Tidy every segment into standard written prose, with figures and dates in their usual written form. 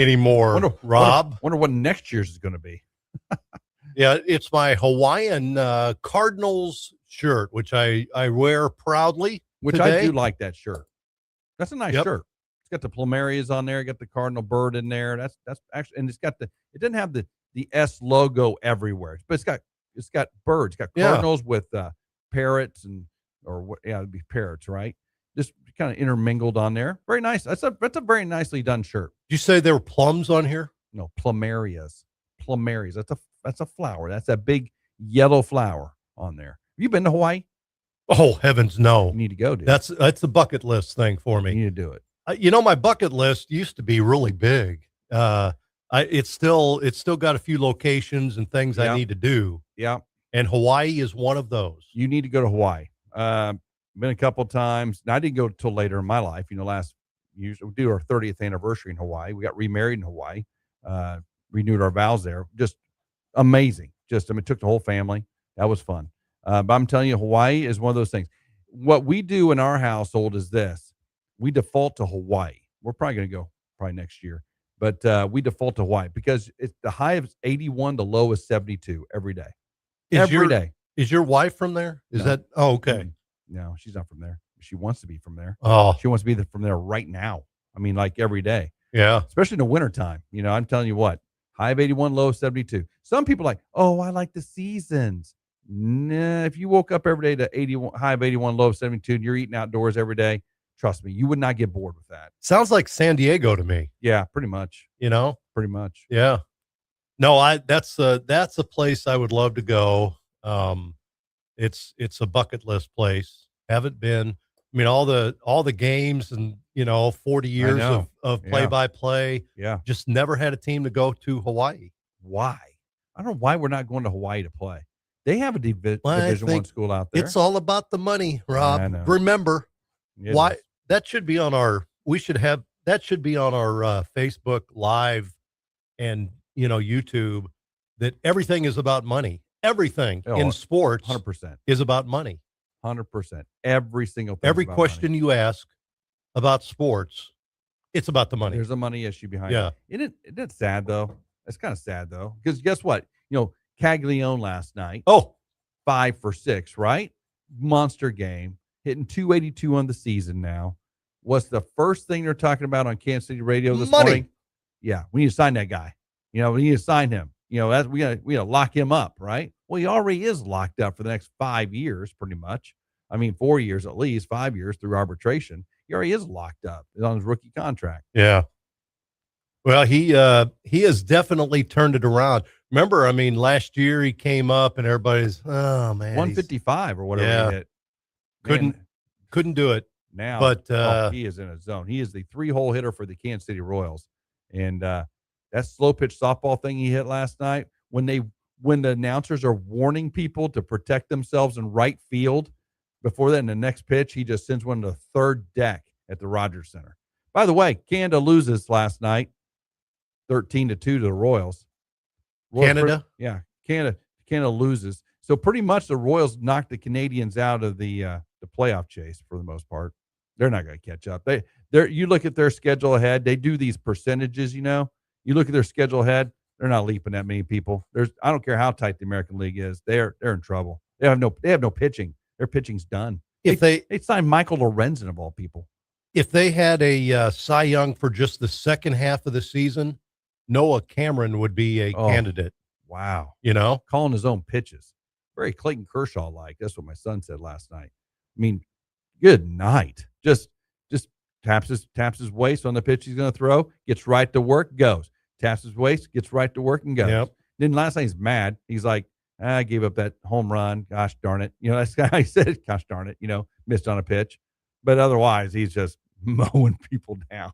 anymore, Rob. Wonder what next year's is going to be. Yeah, it's my Hawaiian Cardinals shirt, which I wear proudly. Which today. I do like that shirt. That's a nice shirt. It's got the plumerias on there. Got the cardinal bird in there. That's actually, and it's got it doesn't have the S logo everywhere, but it's got birds. It's got cardinals with parrots it'd be parrots, right? Just kind of intermingled on there. Very nice. That's a very nicely done shirt. Did you say there were plums on here? No, plumerias. Plumerias. That's a flower. That's a big yellow flower on there. Have you been to Hawaii? Oh, heavens, no. You need to go, dude. That's a bucket list thing for me. You need to do it. My bucket list used to be really big. It's still got a few locations and things I need to do. Yeah. And Hawaii is one of those. You need to go to Hawaii. Been a couple of times. Now, I didn't go till later in my life. Last year we do our 30th anniversary in Hawaii. We got remarried in Hawaii. Renewed our vows there. Just amazing. It took the whole family. That was fun. But I'm telling you, Hawaii is one of those things. What we do in our household is this. We default to Hawaii. We're probably going to go next year. But we default to Hawaii because the high is 81, the low is 72 every day. Every day. Is your wife from there? Okay. No, she's not from there. She wants to be from there. Oh. She wants to be from there right now. I mean, like every day. Yeah. Especially in the wintertime. I'm telling you what, high of 81, low of 72. Some people are like, oh, I like the seasons. Nah, if you woke up every day to 81, high of 81, low of 72, and you're eating outdoors every day, trust me, you would not get bored with that. Sounds like San Diego to me. Yeah, pretty much. Pretty much. Yeah. No, that's a place I would love to go. It's a bucket list place. Haven't been. I mean, all the games and 40 years of play-by-play. Yeah. Just never had a team to go to Hawaii. Why? I don't know why we're not going to Hawaii to play. They have a Division I school out there. It's all about the money, Rob. I know. Remember, that should be on our. We should have that should be on our Facebook Live and YouTube. That everything is about money. Everything in sports, 100% is about money. 100%. Every single thing. Every question you ask about sports, it's about the money. There's a money issue behind it. Isn't it sad though? It's kind of sad though, because guess what? Caglione last night. 5 for 6, right? Monster game, hitting 282 on the season now. What's the first thing they're talking about on Kansas City radio this morning? Yeah, we need to sign that guy. We need to sign him. We gotta lock him up, right? Well, he already is locked up for the next 5 years, pretty much. I mean, 4 years at least, 5 years through arbitration. He already is locked up. He's on his rookie contract. Yeah. Well, he has definitely turned it around. Remember, I mean, last year he came up and everybody's, oh man, 155 or whatever he hit. Couldn't do it now. But he is in a zone. He is the 3-hole hitter for the Kansas City Royals, and that slow pitch softball thing he hit last night. When the announcers are warning people to protect themselves in right field, before that, in the next pitch, he just sends one to the third deck at the Rodgers Center. By the way, Canada loses last night, 13-2 to the Royals. Canada? Canada loses. So pretty much the Royals knocked the Canadians out of the playoff chase for the most part. They're not going to catch up. You look at their schedule ahead. They do these percentages, You look at their schedule ahead. They're not leaping that many people. I don't care how tight the American League is. They're in trouble. They have no pitching. Their pitching's done. If they signed Michael Lorenzen of all people. If they had a Cy Young for just the second half of the season, Noah Cameron would be a candidate. Wow. Calling his own pitches. Very Clayton Kershaw-like. That's what my son said last night. I mean, good night. Just taps his waist on the pitch he's going to throw, gets right to work, goes. Taps his waist, gets right to work, and goes. Yep. Then last night he's mad. He's like, I gave up that home run. Gosh darn it. That's the guy said, gosh darn it, missed on a pitch. But otherwise, he's just mowing people down.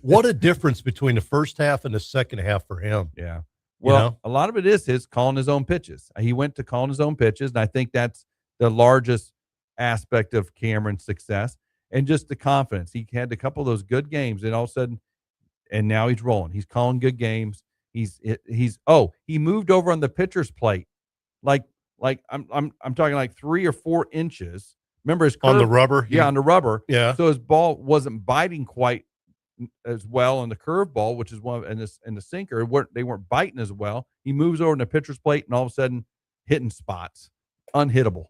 What a difference between the first half and the second half for him. Yeah. Well, a lot of it is his calling his own pitches. He went to calling his own pitches, and I think that's the largest aspect of Cameron's success and just the confidence. He had a couple of those good games, and all of a sudden, and now he's rolling. He's calling good games. He moved over on the pitcher's plate, like I'm talking like 3 or 4 inches. Remember his curve? On the rubber? Yeah, on the rubber. Yeah. So his ball wasn't biting quite as well on the curveball, which is one, and the sinker, they weren't biting as well. He moves over in the pitcher's plate, and all of a sudden, hitting spots, unhittable.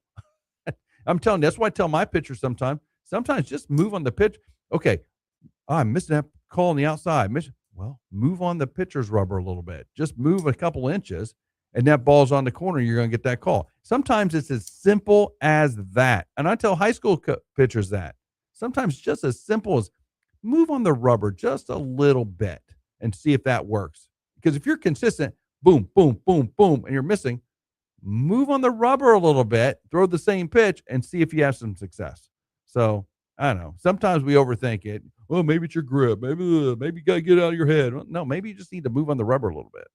I'm telling you, that's why I tell my pitchers sometimes just move on the pitch. Okay, I'm missing that call on the outside. Well, move on the pitcher's rubber a little bit. Just move a couple inches, and that ball's on the corner. You're going to get that call. Sometimes it's as simple as that. And I tell high school pitchers that. Sometimes just as simple as move on the rubber just a little bit and see if that works. Because if you're consistent, boom, boom, boom, boom, and you're missing, move on the rubber a little bit, throw the same pitch, and see if you have some success. So, I don't know. Sometimes we overthink it. Well, maybe it's your grip. Maybe you got to get out of your head. Well, no, maybe you just need to move on the rubber a little bit.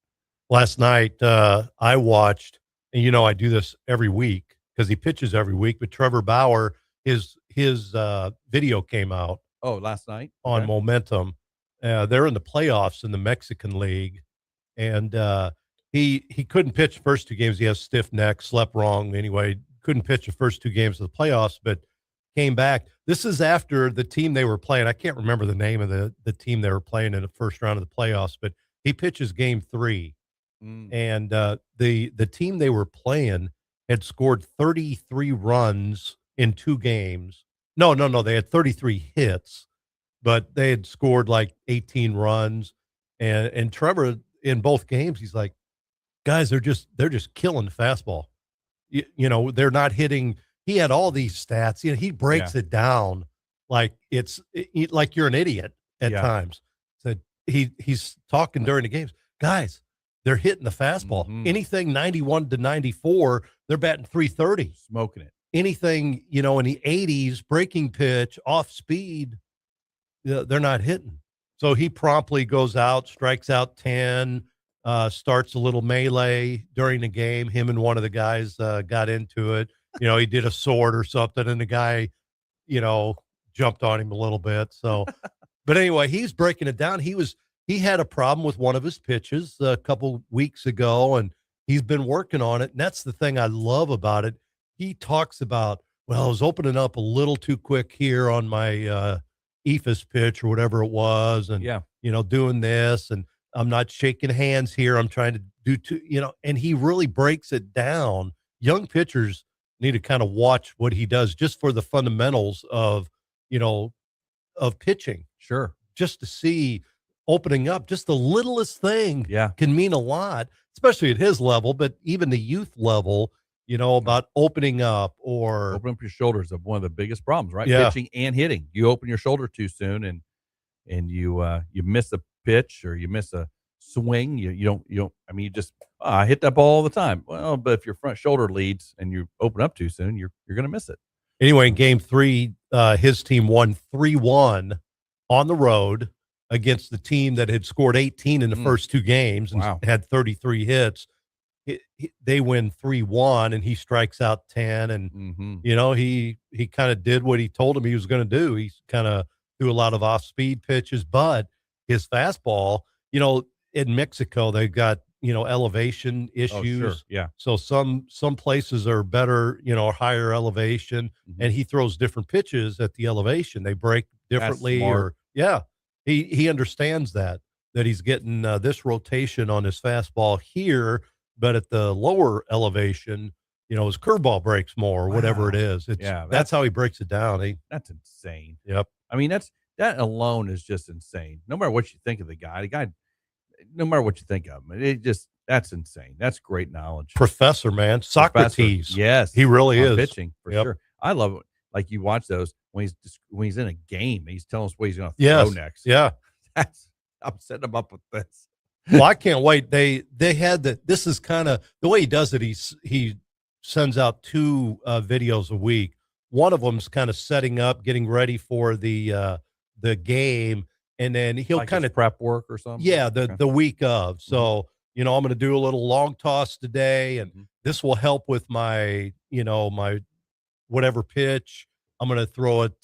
Last night, I watched, and I do this every week because he pitches every week, but Trevor Bauer, his video came out. Oh, last night? On Momentum. They're in the playoffs in the Mexican League, and he couldn't pitch the first 2 games. He has stiff neck, slept wrong. Anyway, couldn't pitch the first 2 games of the playoffs, but came back. This is after the team they were playing. I can't remember the name of the team they were playing in the first round of the playoffs, but he pitches game 3. And the team they were playing had scored 33 runs in 2 games. No, they had 33 hits, but they had scored like 18 runs. And Trevor, in both games, he's like, guys, they're just killing the fastball. They're not hitting. He had all these stats. He breaks it down like like you're an idiot at times. So he's talking during the games, guys. They're hitting the fastball. Mm-hmm. Anything 91 to 94, they're batting 330, smoking it. Anything in the 80s, breaking pitch, off speed, they're not hitting. So he promptly goes out, strikes out 10. Starts a little melee during the game. Him and one of the guys got into it. He did a sword or something, and the guy, jumped on him a little bit. So, but anyway, he's breaking it down. He had a problem with one of his pitches a couple weeks ago, and he's been working on it. And that's the thing I love about it. He talks about, well, I was opening up a little too quick here on my EFIS pitch or whatever it was, and doing this and. I'm not shaking hands here. I'm trying to do and he really breaks it down. Young pitchers need to kind of watch what he does just for the fundamentals of pitching. Sure. Just to see opening up, just the littlest thing can mean a lot, especially at his level, but even the youth level, about opening up your shoulders of one of the biggest problems, right? Yeah. Pitching and hitting. You open your shoulder too soon and you miss a pitch or you miss a swing, you don't. I mean, you just I hit that ball all the time. Well, but if your front shoulder leads and you open up too soon, you're going to miss it. Anyway, in game 3, his team won 3-1 on the road against the team that had scored 18 in the first 2 games and had 33 hits. They win 3-1, and he strikes out 10, and he kind of did what he told him he was going to do. He kind of threw a lot of off-speed pitches, but his fastball, in Mexico, they've got, elevation issues. Oh, sure. Yeah. So some places are better, higher elevation, and he throws different pitches at the elevation. They break differently. He understands that he's getting this rotation on his fastball here, but at the lower elevation, his curveball breaks more, or whatever it is. That's how he breaks it down. That's insane. Yep. I mean, that alone is just insane. No matter what you think of the guy, no matter what you think of him, that's insane. That's great knowledge. Professor, man. Socrates. Yes. He really is. Pitching, for sure. I love it. Like you watch those when he's in a game, he's telling us what he's going to throw next. Yeah. I'm setting him up with this. Well, I can't wait. They had this is kind of the way he does it. He sends out 2 videos a week. One of them's kind of setting up, getting ready for the game, and then he'll like kind of prep work or something. Yeah, the week of. So I'm going to do a little long toss today, and this will help with my my whatever pitch. I'm going to throw it.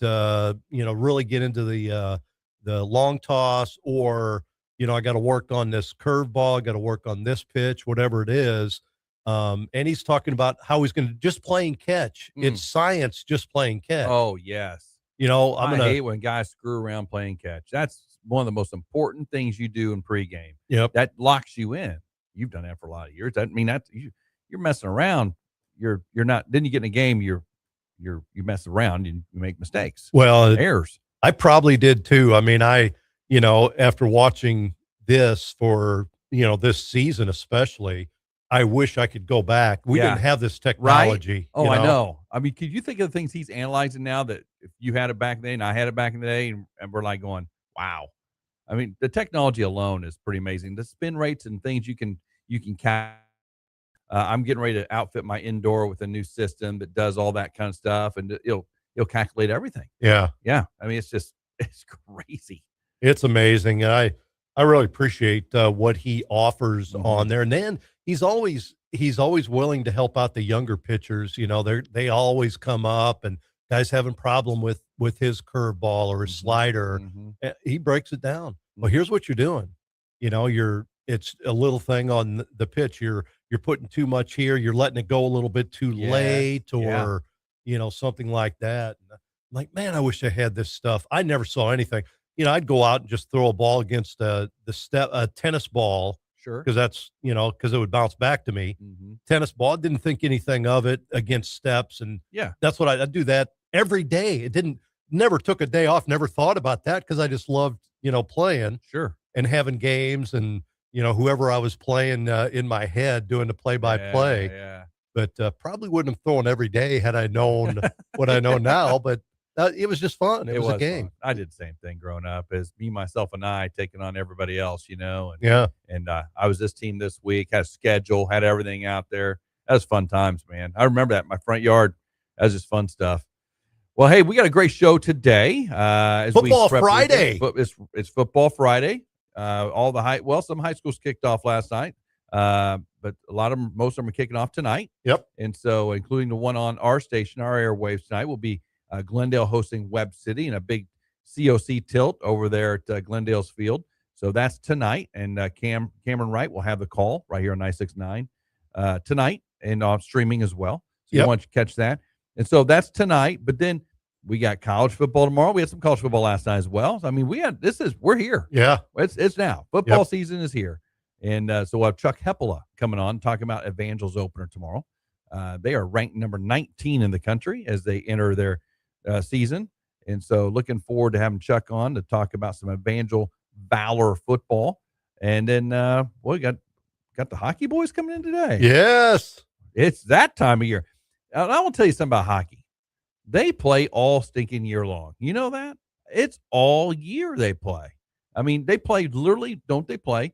Really get into the long toss, or I got to work on this curveball. I got to work on this pitch, whatever it is. And he's talking about how he's going to just playing catch. It's science, just playing catch. Oh yes. I hate when guys screw around playing catch. That's one of the most important things you do in pregame. Yep. That locks you in. You've done that for a lot of years. That mean that you're messing around. You're not. Then you get in a game. You mess around and you make mistakes. Well, errors. I probably did too. I mean, after watching this for this season especially, I wish I could go back. We didn't have this technology. Right? Oh, I know. I mean, could you think of the things he's analyzing now that if you had it back then, I had it back in the day, and we're like going, wow. I mean, the technology alone is pretty amazing. The spin rates and things you can catch. I'm getting ready to outfit my indoor with a new system that does all that kind of stuff, and it'll calculate everything. Yeah. I mean, it's crazy. It's amazing. And I really appreciate what he offers on there. And then he's always willing to help out the younger pitchers. They always come up, and guys having problem with his curveball or his slider. He breaks it down. Well, here's what you're doing. It's a little thing on the pitch. You're putting too much here. You're letting it go a little bit too late, or something like that. And I'm like, man, I wish I had this stuff. I never saw anything. I'd go out and just throw a ball against a tennis ball. Sure. Because that's, because it would bounce back to me. Tennis ball, didn't think anything of it against steps. And that's what I'd do that every day. Never took a day off, never thought about that because I just loved, playing. Sure. And having games and, whoever I was playing in my head doing the play-by-play. Yeah. But probably wouldn't have thrown every day had I known what I know now. But it was just fun. It was a game. Fun. I did the same thing growing up as me, myself, and I taking on everybody else, And I was this team this week, had a schedule, had everything out there. That was fun times, man. I remember that in my front yard. That was just fun stuff. Well, hey, we got a great show today. Football Friday. It's Football Friday. Some high schools kicked off last night, but most of them are kicking off tonight. Yep. And so, including the one on our station, our airwaves tonight, will be Glendale hosting Webb City in a big COC tilt over there at Glendale's field. So that's tonight, and Cameron Wright will have the call right here on 96.9 tonight, and on streaming as well. So you want to catch that. And so that's tonight, but then we got college football tomorrow. We had some college football last night as well. So, I mean, we're here. Yeah. It's now. Football season is here. And so we'll have Chuck Hepola coming on, talking about Evangel's opener tomorrow. They are ranked number 19 in the country as they enter their season. And so looking forward to having Chuck on to talk about some Evangel Valor football. And then we got the hockey boys coming in today. Yes. It's that time of year. I want to tell you something about hockey. They play all stinking year long. You know that? It's all year they play. I mean, they play literally, don't they play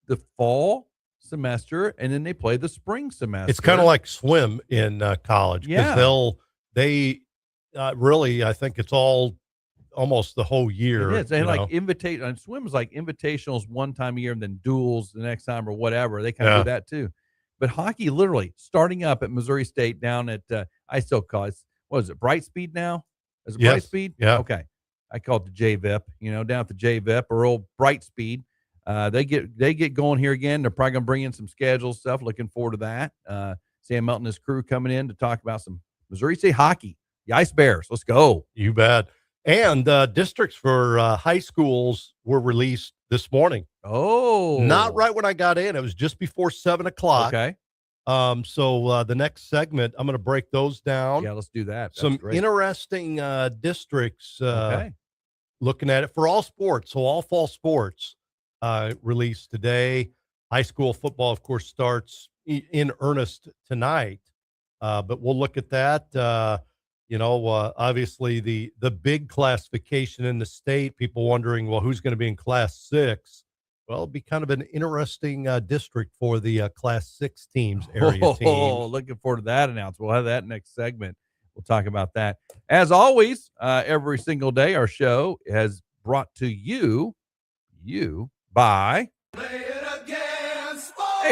the fall semester, and then they play the spring semester. It's kind of like swim in college. Because they really, I think it's almost the whole year. It is. And like swim is like invitationals one time a year and then duels the next time or whatever. They kind of do that too. But hockey, literally starting up at Missouri State down at, I still call it, what is it, Brightspeed now? Is it Brightspeed? Yeah. Okay. I call it the JVIP, down at the JVIP or old Brightspeed. They get going here again. They're probably going to bring in some schedule stuff. Looking forward to that. Sam Melton and his crew coming in to talk about some Missouri State hockey. The Ice Bears. Let's go. You bet. And districts for high schools were released this morning. Oh. Not right when I got in. It was just before 7:00. Okay. So the next segment, I'm going to break those down. Yeah, let's do that. That's some great. interesting districts looking at it for all sports. So all fall sports released today. High school football, of course, starts in earnest tonight. But we'll look at that. Obviously the big classification in the state, people wondering, well, who's going to be in Class 6? Well, it'll be kind of an interesting district for the Class 6 teams, area teams. Looking forward to that announcement. We'll have that next segment. We'll talk about that. As always, every single day, our show has brought to you by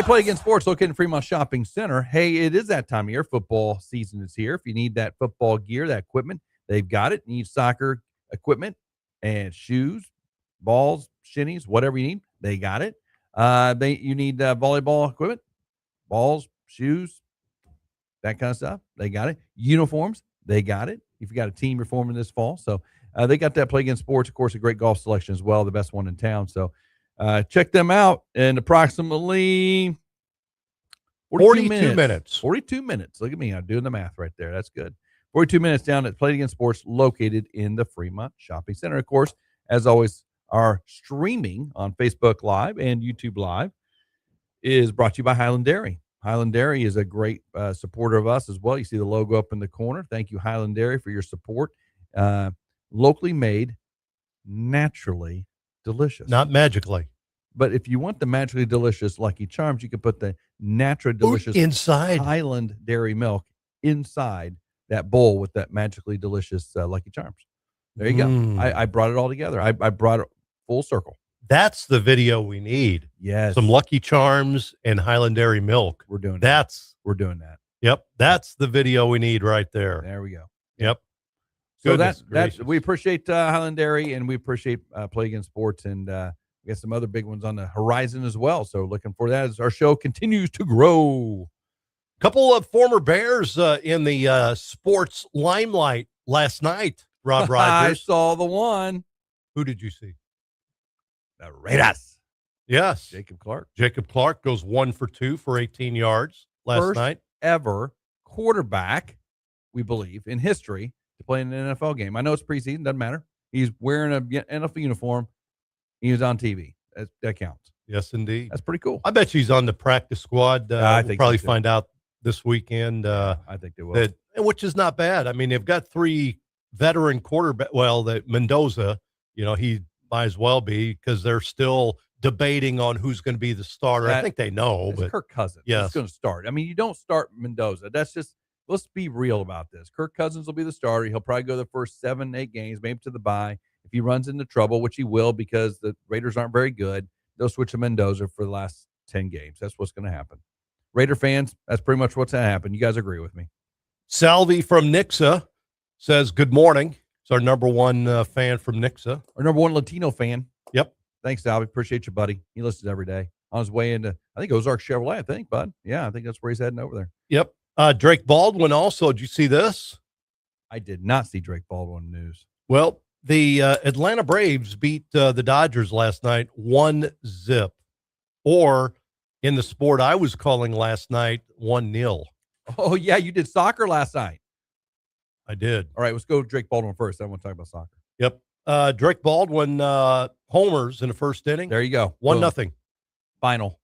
Play Again Sports, located in Fremont Shopping Center. Hey, it is that time of year. Football season is here. If you need that football gear, that equipment, they've got it. You need soccer equipment and shoes, balls, shinnies, whatever you need, they got it. You need volleyball equipment, balls, shoes, that kind of stuff. They got it. Uniforms, they got it. If you got a team you're forming this fall. So They got that Play Again Sports, of course, a great golf selection as well, the best one in town. So check them out in approximately 42 minutes. 42 minutes. Look at me. I'm doing the math right there. That's good. 42 minutes down at Play Again Sports, located in the Fremont Shopping Center. Of course, as always, our streaming on Facebook Live and YouTube Live is brought to you by Highland Dairy. Highland Dairy is a great supporter of us as well. You see the logo up in the corner. Thank you, Highland Dairy, for your support. Locally made, naturally delicious. Not magically. But if you want the magically delicious Lucky Charms, you can put the naturally delicious inside Highland Dairy milk inside that bowl with that magically delicious Lucky Charms. There you go. I brought it all together. I brought it full circle. That's the video we need. Yes. Some Lucky Charms and Highland Dairy milk. We're doing we're doing that. Yep. That's the video we need right there. There we go. Yep. So that's we appreciate Highland Dairy, and we appreciate Play Again Sports, and we got some other big ones on the horizon as well. So looking for that as our show continues to grow. A couple of former Bears in the sports limelight last night. Rob Rodgers. I saw the one. Who did you see? The Raiders. Yes. Jacob Clark. Jacob Clark goes 1 for 2 for 18 yards last night. Ever quarterback, we believe, in history to play in an NFL game. I know it's preseason, doesn't matter. He's wearing an NFL uniform. He was on TV. That counts. Yes, indeed. That's pretty cool. I bet she's on the practice squad. I we'll think probably so, find out this weekend. I think they will. Which is not bad. I mean, they've got 3 veteran quarterback. Well, that Mendoza, he might as well be, because they're still debating on who's going to be the starter. I think they know, but Kirk Cousins is going to start. I mean, you don't start Mendoza. That's just, let's be real about this. Kirk Cousins will be the starter. He'll probably go the first 7-8 games, maybe to the bye. If he runs into trouble, which he will, because the Raiders aren't very good, they'll switch to Mendoza for the last 10 games. That's what's going to happen. Raider fans, that's pretty much what's going to happen. You guys agree with me. Salvi from Nixa says, good morning. It's our number one fan from Nixa. Our number one Latino fan. Yep. Thanks, Salvi. Appreciate you, buddy. He listens every day. On his way into, I think, Ozark Chevrolet, bud. Yeah, I think that's where he's heading over there. Yep. Drake Baldwin also. Did you see this? I did not see Drake Baldwin news. Well, the Atlanta Braves beat the Dodgers last night 1-0. Or, in the sport I was calling last night, 1-0. Oh, yeah, you did soccer last night. I did. All right, let's go Drake Baldwin first. I want to talk about soccer. Yep. Drake Baldwin homers in the first inning. There you go. 1-0. Final.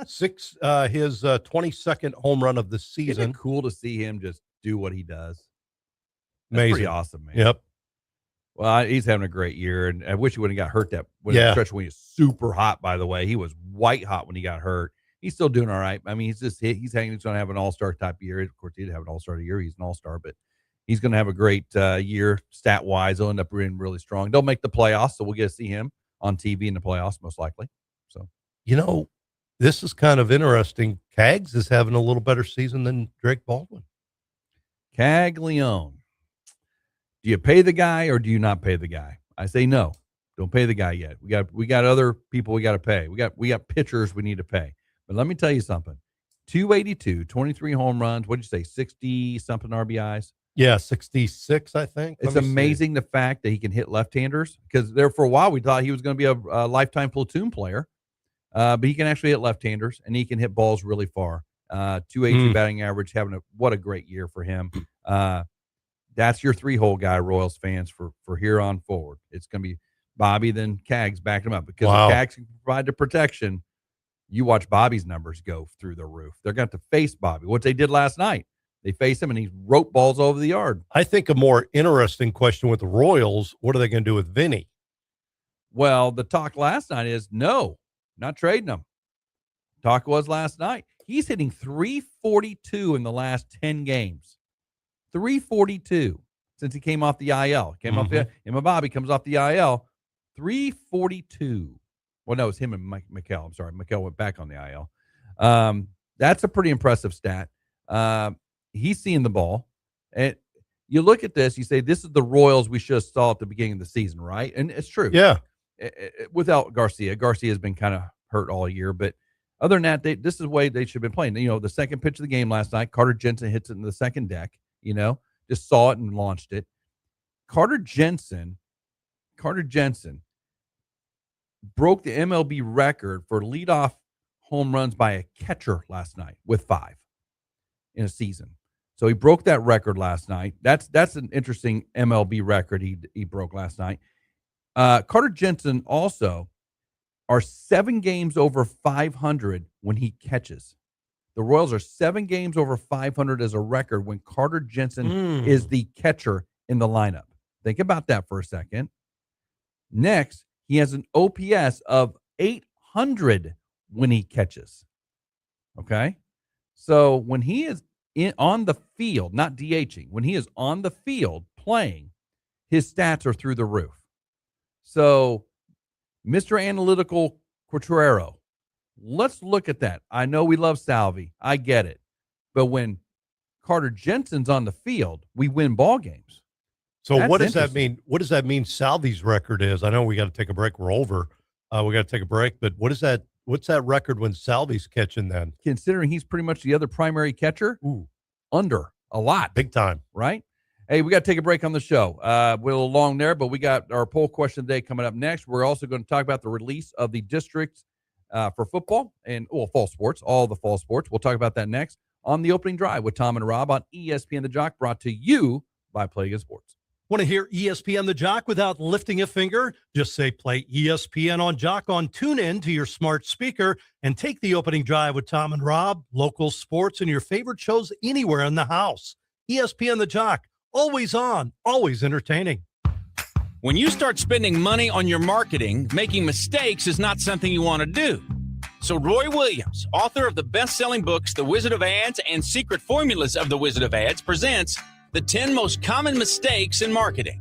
His 22nd home run of the season. Isn't it cool to see him just do what he does? That's amazing. Pretty awesome, man. Yep. Well, he's having a great year, and I wish he wouldn't have got hurt that stretch when he was super hot, by the way. He was white hot when he got hurt. He's still doing all right. I mean, he's going to have an all-star type year. Of course, he did have an all-star year. He's an all-star, but he's going to have a great year stat-wise. He'll end up being really strong. They'll make the playoffs, so we'll get to see him on TV in the playoffs, most likely. So, this is kind of interesting. Cags is having a little better season than Drake Baldwin. Caglione. Do you pay the guy or do you not pay the guy? I say no. Don't pay the guy yet. We got other people we got to pay. We got pitchers we need to pay. But let me tell you something. 282, 23 home runs. What'd you say? 60-something RBIs? Yeah, 66, I think. It's amazing the fact that he can hit left-handers, because there for a while we thought he was going to be a lifetime platoon player. But he can actually hit left-handers, and he can hit balls really far. 282 batting average, what a great year for him. That's your 3-hole guy, Royals fans, for here on forward. It's going to be Bobby, then Cags backing him up, because if Cags can provide the protection, you watch Bobby's numbers go through the roof. They're going to have to face Bobby. What they did last night, they faced him, and he rope balls over the yard. I think a more interesting question with the Royals, what are they going to do with Vinny? Well, the talk last night is no, not trading him. Talk was last night. He's hitting 342 in the last 10 games. 342 since he came off the IL. Bobby comes off the IL. 342. Well, no, it's him and Mikel. I'm sorry. Mikel went back on the IL. That's a pretty impressive stat. He's seeing the ball. And you look at this, you say, this is the Royals we should have saw at the beginning of the season, right? And it's true. Yeah. Without Garcia. Garcia has been kind of hurt all year. But other than that, this is the way they should have been playing. The second pitch of the game last night, Carter Jensen hits it in the second deck, just saw it and launched it. Carter Jensen broke the MLB record for leadoff home runs by a catcher last night with 5 in a season. So he broke that record last night. That's an interesting MLB record he broke last night. Carter Jensen also are 7 games over 500 when he catches. The Royals are 7 games over 500 as a record when Carter Jensen is the catcher in the lineup. Think about that for a second. Next, he has an OPS of 800 when he catches. Okay? So when he is on the field, not DHing, when he is on the field playing, his stats are through the roof. So, Mr. Analytical Quattrero, let's look at that. I know we love Salvi. I get it. But when Carter Jensen's on the field, we win ball games. So what does that mean? What does that mean Salvi's record is? I know we got to take a break. We're over. We got to take a break. But what is that? What's that record when Salvi's catching then? Considering he's pretty much the other primary catcher, under a lot. Big time. Right? Hey, we got to take a break on the show. We're a little long there, but we got our poll question today coming up next. We're also going to talk about the release of the districts for football and fall sports, all the fall sports. We'll talk about that next on the opening drive with Tom and Rob on ESPN The Jock, brought to you by Play Against Sports. Want to hear ESPN The Jock without lifting a finger? Just say play ESPN on Jock on TuneIn to your smart speaker and take the opening drive with Tom and Rob, local sports, and your favorite shows anywhere in the house. ESPN The Jock, always on, always entertaining. When you start spending money on your marketing, making mistakes is not something you want to do. So Roy Williams, author of the best-selling books, The Wizard of Ads and Secret Formulas of the Wizard of Ads, presents the 10 most common mistakes in marketing.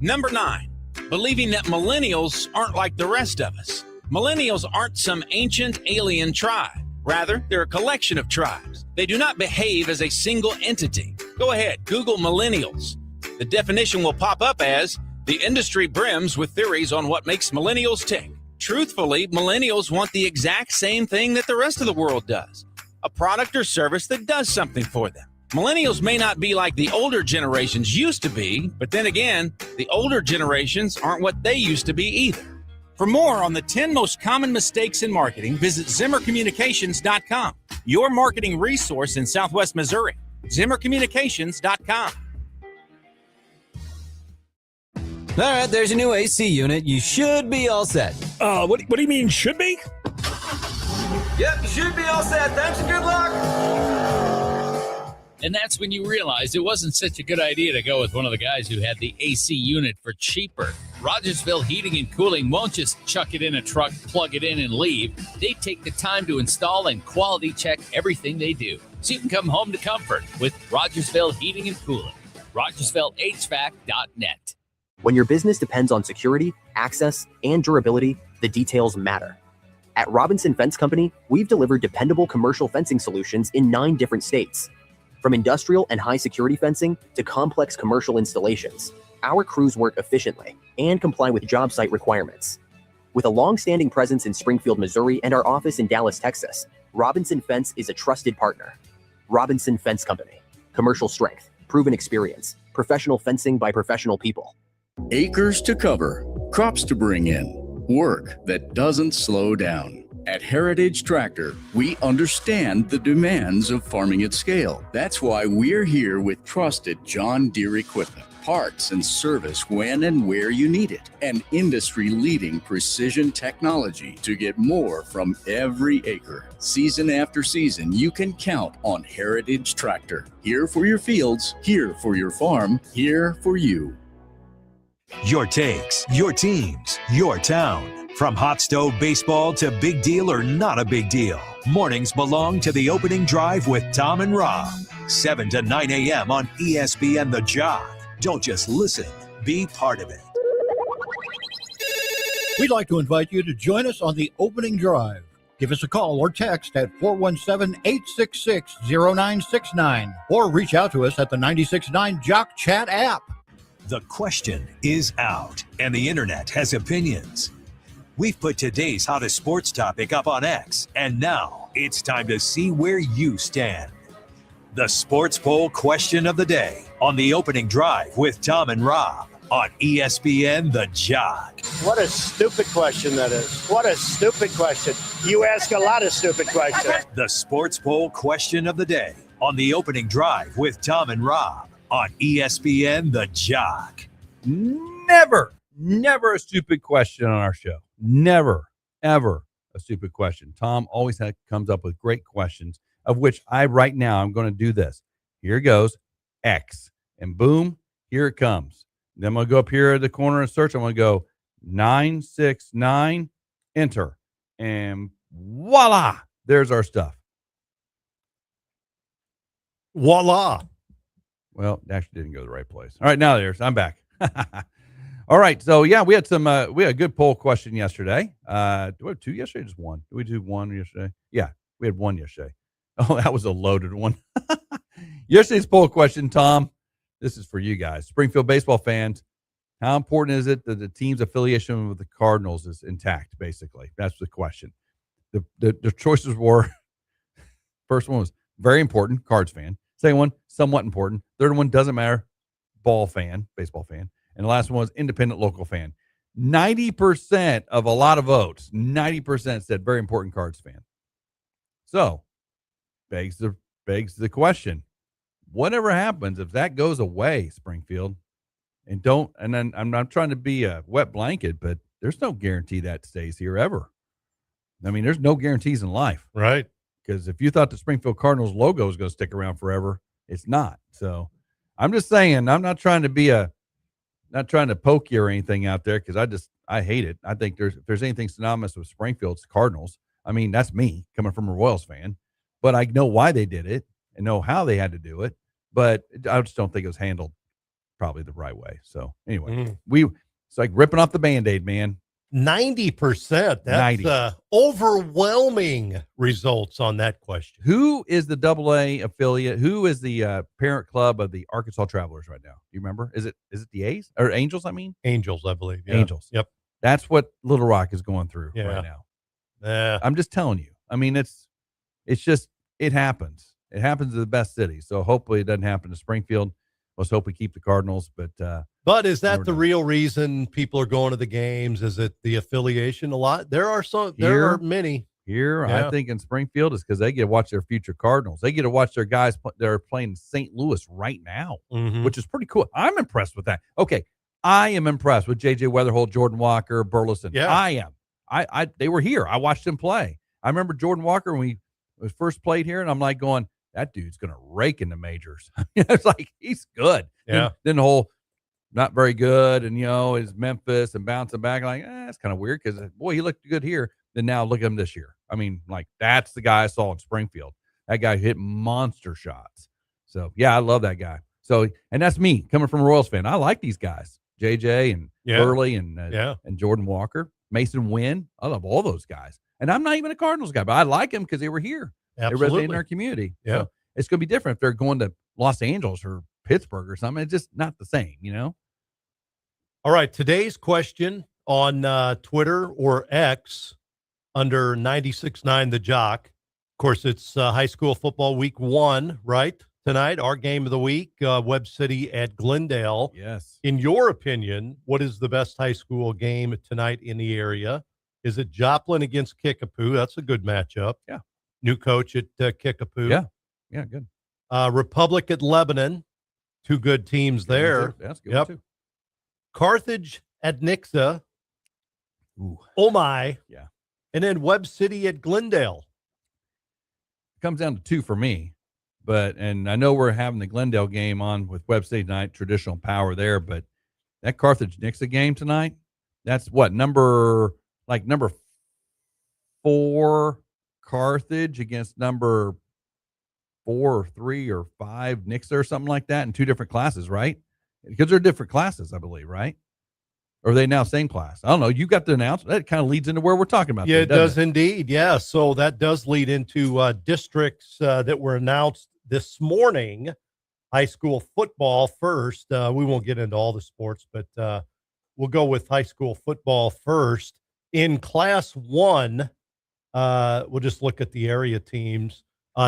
Number 9, believing that millennials aren't like the rest of us. Millennials aren't some ancient alien tribe. Rather, they're a collection of tribes. They do not behave as a single entity. Go ahead, Google millennials. The definition will pop up as the industry brims with theories on what makes millennials tick. Truthfully, millennials want the exact same thing that the rest of the world does. A product or service that does something for them. Millennials may not be like the older generations used to be, but then again, the older generations aren't what they used to be either. For more on the 10 most common mistakes in marketing, visit ZimmerCommunications.com, your marketing resource in Southwest Missouri. ZimmerCommunications.com. All right, there's your new AC unit. You should be all set. What do you mean, should be? Yep, you should be all set. Thanks and good luck. And that's when you realize it wasn't such a good idea to go with one of the guys who had the AC unit for cheaper. Rodgersville Heating and Cooling won't just chuck it in a truck, plug it in, and leave. They take the time to install and quality check everything they do, so you can come home to comfort with Rodgersville Heating and Cooling. RodgersvilleHVAC.net. When your business depends on security, access, and durability, the details matter. At Robinson Fence Company, we've delivered dependable commercial fencing solutions in 9 different states. From industrial and high-security fencing to complex commercial installations, our crews work efficiently and comply with job site requirements. With a long-standing presence in Springfield, Missouri, and our office in Dallas, Texas, Robinson Fence is a trusted partner. Robinson Fence Company. Commercial strength, proven experience, professional fencing by professional people. Acres to cover, crops to bring in, work that doesn't slow down. At Heritage Tractor, we understand the demands of farming at scale. That's why we're here with trusted John Deere equipment, parts and service when and where you need it, and industry-leading precision technology to get more from every acre. Season after season, you can count on Heritage Tractor. Here for your fields, here for your farm, here for you. Your takes, your teams, your town. From hot stove baseball to big deal or not a big deal. Mornings belong to the opening drive with Tom and Rob. 7 to 9 a.m. on ESPN The Jock. Don't just listen, be part of it. We'd like to invite you to join us on the opening drive. Give us a call or text at 417-866-0969 or reach out to us at the 96.9 Jock Chat app. The question is out, and the internet has opinions. We've put today's hottest sports topic up on X, and now it's time to see where you stand. The Sports Poll question of the day on the opening drive with Tom and Rob on ESPN The Jock. What a stupid question that is. What a stupid question. You ask a lot of stupid questions. The sports poll question of the day on the opening drive with Tom and Rob on ESPN The Jock. Never a stupid question on our show. Never, ever a stupid question. Tom always comes up with great questions, of which right now I'm going to do this. Here goes, X. And boom, here it comes. Then I'm going to go up here at the corner and search. I'm going to go 969, enter. And voila, there's our stuff. Voila. Well, it actually didn't go to the right place. All right, now I'm back. All right, so yeah, we had a good poll question yesterday. Do we have two yesterday? Just one. Did we do one yesterday? Yeah, we had one yesterday. Oh, that was a loaded one. Yesterday's poll question, Tom. This is for you guys, Springfield baseball fans. How important is it that the team's affiliation with the Cardinals is intact? Basically, that's the question. The choices were: first one was very important, Cards fan. Second one, somewhat important. Third one, doesn't matter, baseball fan. And the last one was independent local fan. 90% of a lot of votes, 90% said very important Cards fan. So, begs the question, whatever happens, if that goes away, Springfield, and then I'm not trying to be a wet blanket, but there's no guarantee that stays here ever. I mean, there's no guarantees in life. Right. Because if you thought the Springfield Cardinals logo is going to stick around forever, it's not. So I'm just saying, I'm not trying to poke you or anything out there, because I hate it. I think if there's anything synonymous with Springfield, it's Cardinals. I mean, that's me coming from a Royals fan, but I know why they did it and know how they had to do it, but I just don't think it was handled probably the right way. So anyway, it's like ripping off the Band-Aid, man. 90%. That's overwhelming results on that question. Who is the AA affiliate? Who is the parent club of the Arkansas Travelers right now? Do you remember? Is it the A's or Angels? I mean, Angels, I believe. Yeah. Angels. Yep. That's what Little Rock is going through right now. Yeah. I'm just telling you. I mean, it happens. It happens to the best cities. So hopefully it doesn't happen to Springfield. Let's hope we keep the Cardinals. But is that the real reason people are going to the games? Is it the affiliation a lot? There are many. Here, yeah. I think in Springfield is because they get to watch their future Cardinals. They get to watch their guys that are playing in St. Louis right now, which is pretty cool. I'm impressed with that. Okay, I am impressed with J.J. Weatherholt, Jordan Walker, Burleson. Yeah. I am. They were here. I watched them play. I remember Jordan Walker when we was first played here, and I'm like going, that dude's going to rake in the majors. It's like, he's good. Yeah. Then the whole not very good, and, is Memphis and bouncing back. Like, that's kind of weird because, boy, he looked good here. Then now look at him this year. I mean, like, that's the guy I saw in Springfield. That guy hit monster shots. So, yeah, I love that guy. So, and that's me coming from a Royals fan. I like these guys, JJ and Burley and Jordan Walker, Mason Wynn. I love all those guys. And I'm not even a Cardinals guy, but I like them because they were here. Absolutely. They resonate in our community. Yeah. So it's going to be different if they're going to Los Angeles or Pittsburgh or something. It's just not the same, All right. Today's question on Twitter or X under 96.9 The Jock. Of course, it's high school football week 1, right? Tonight, our game of the week, Webb City at Glendale. Yes. In your opinion, what is the best high school game tonight in the area? Is it Joplin against Kickapoo? That's a good matchup. Yeah. New coach at Kickapoo. Yeah. Yeah, good. Republic at Lebanon. Two good teams there. That's good. Yep. Too. Carthage at Nixa. Ooh. Oh, my. Yeah. And then Webb City at Glendale. It comes down to 2 for me. And I know we're having the Glendale game on with Webb City tonight, traditional power there, but that Carthage-Nixa game tonight, that's what, number 4 Carthage against number 4 or 3 or 5 Nixa or something like that in 2 different classes, right? Because they're different classes, I believe, right? Or are they now same class? I don't know. You got the announcement. That kind of leads into where we're talking about. Yeah, it does indeed. Yeah, so that does lead into districts that were announced this morning. High school football first. We won't get into all the sports, but we'll go with high school football first. In Class 1, we'll just look at the area teams.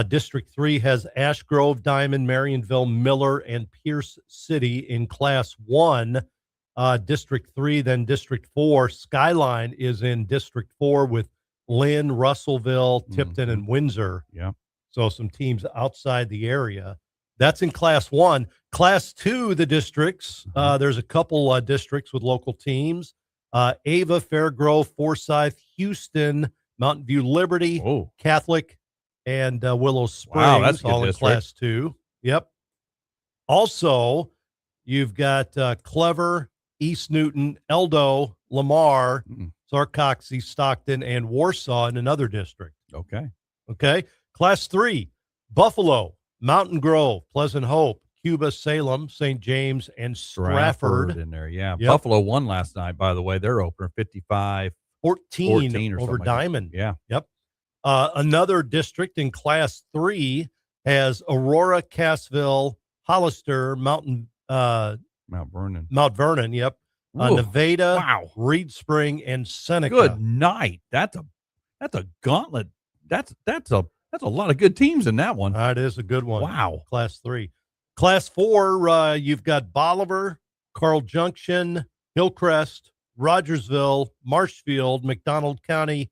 District 3 has Ash Grove, Diamond, Marionville, Miller, and Pierce City in Class 1. District 3, then District 4. Skyline is in District 4 with Lynn, Russellville, Tipton, and Windsor. Yeah. So some teams outside the area. That's in Class 1. Class 2, the districts, there's a couple districts with local teams. Ava, Fairgrove, Forsyth, Houston, Mountain View, Liberty, Catholic, and Willow Springs, wow, that's a good all in district. Class 2. Yep. Also, you've got Clever, East Newton, Eldo, Lamar, Sarcoxy, Stockton, and Warsaw in another district. Okay. Class 3, Buffalo, Mountain Grove, Pleasant Hope, Cuba, Salem, St. James, and Stratford in there. Yeah. Yep. Buffalo won last night, by the way. They're opener 55-14 or over something Diamond. Yeah. Yep. Another district in Class 3 has Aurora, Cassville, Hollister, Mount Vernon. Yep. Nevada, wow. Reed Spring, and Seneca. Good night. That's a gauntlet. That's a lot of good teams in that one. That is a good one. Wow. Class 3. Class 4, you've got Bolivar, Carl Junction, Hillcrest, Rogersville, Marshfield, McDonald County,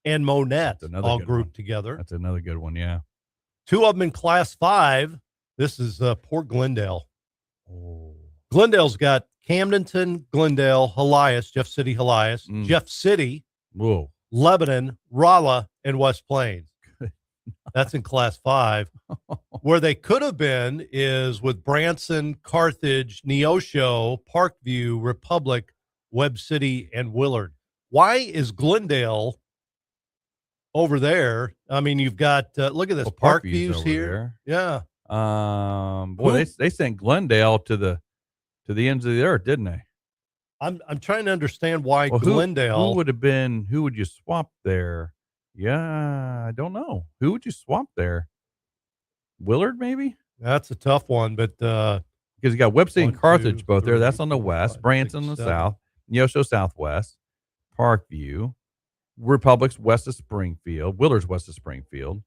and Monette, all grouped together. That's another good one, yeah. 2 of them in Class 5. This is Port Glendale. Glendale's got Camdenton, Glendale, Helias, Jeff City, Helias, Jeff City, Lebanon, Rolla, and West Plains. That's in Class 5. Where they could have been is with Branson, Carthage, Neosho, Parkview, Republic, Webb City, and Willard. Why is Glendale over there? I mean, you've got look at this. Parkview's here. There. Yeah. Boy, they sent Glendale to the ends of the earth, didn't they? I'm trying to understand why Well, Glendale. Who would you swap there? Yeah, I don't know. Who would you swap there? Willard, maybe? That's a tough one, but because you got Webb City and Carthage both there. That's on the west. Branson on the south. Neosho southwest. Parkview. Republic's west of Springfield. Willard's west of Springfield.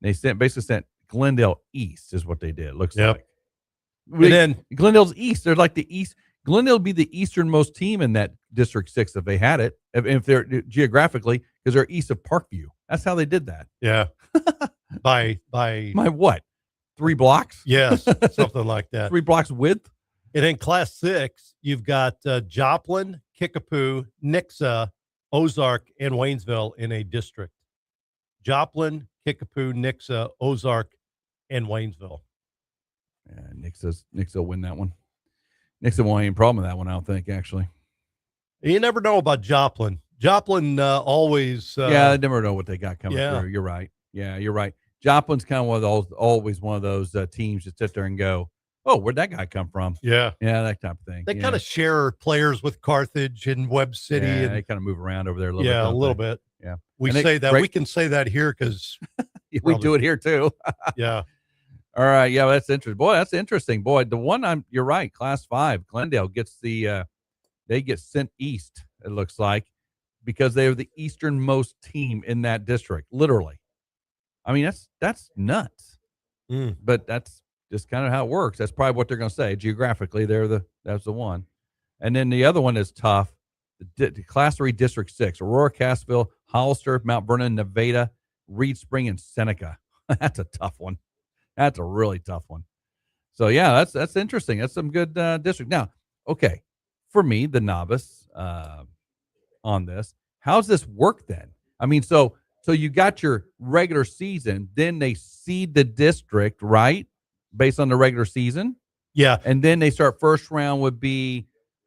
They basically sent Glendale east is what they did. It looks like. And then Glendale's east. They're like the east. Glendale would be the easternmost team in that District 6 if they had it, if they're geographically, because they're east of Parkview. That's how they did that. Yeah. by what? 3 blocks? Yes, something like that. 3 blocks width? And in Class 6, you've got Joplin, Kickapoo, Nixa, Ozark, and Waynesville in a district. Joplin, Kickapoo, Nixa, Ozark, and Waynesville. Yeah, Nixa will win that one. Nixa won't have any problem with that one, I don't think, actually. You never know about Joplin. Joplin always. I never know what they got coming through. You're right. Yeah, you're right. Joplin's kind of always one of those teams that sit there and go, oh, where'd that guy come from? Yeah. Yeah, that type of thing. They kind of share players with Carthage and Webb City. Yeah, and they kind of move around over there a little bit. Yeah, a little bit. Yeah. We can say that here because we do it here too. Yeah. All right. Yeah, that's interesting. Boy, that's interesting. Boy, the one you're right, Class 5, Glendale gets they get sent east, it looks like, because they are the easternmost team in that district, literally. I mean, that's nuts. But that's just kind of how it works. That's probably what they're going to say. Geographically, that's the one. And then the other one is tough. The Class 3, District 6, Aurora, Cassville, Hollister, Mount Vernon, Nevada, Reed Spring, and Seneca. That's a tough one. That's a really tough one. So, yeah, that's interesting. That's some good district. Now, okay, for me, the novice on this, how's this work then? I mean, so you got your regular season, then they seed the district, right, based on the regular season? Yeah. And then they start first round would be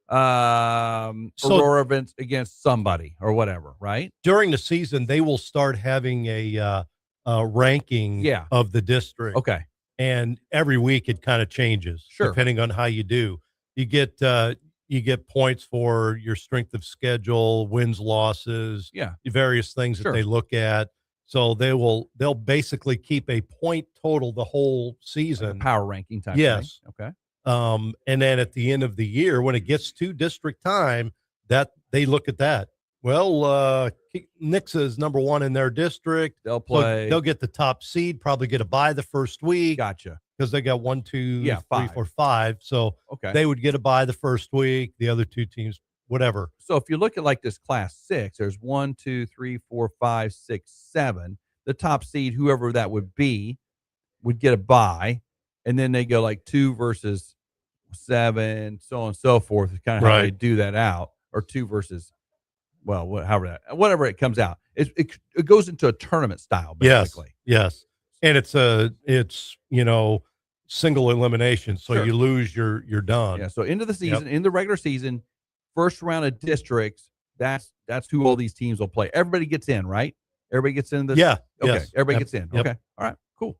Aurora events against somebody or whatever, right? During the season, they will start having a ranking of the district. Okay. And every week it kind of changes depending on how you do. You get points for your strength of schedule, wins, losses, various things that they look at. So they'll basically keep a point total the whole season. Like a power ranking type thing. Okay. And then at the end of the year, when it gets to district time, that they look at that. Well, Nixa is number 1 in their district. They'll play. So they'll get the top seed, probably get a bye the first week. Gotcha. because they got 1, 2, 3, 5. 4, 5. So Okay. they would get a bye the first week. The other 2 teams, whatever. So if you look at like this class 6, there's 1, 2, 3, 4, 5, 6, 7. The top seed, whoever that would be, would get a bye, and then they go like 2 versus 7, so on and so forth. Is kind of how they do that out, or 2 versus, well, whatever it comes out. It goes into a tournament style, basically. Yes. And it's single elimination. So you lose, you're done. Yeah. So into the season, in the regular season, first round of districts, that's who all these teams will play. Everybody gets in, right? Everybody gets in this. Yeah. Okay. Yes. Everybody gets in. Yep. Okay. All right. Cool.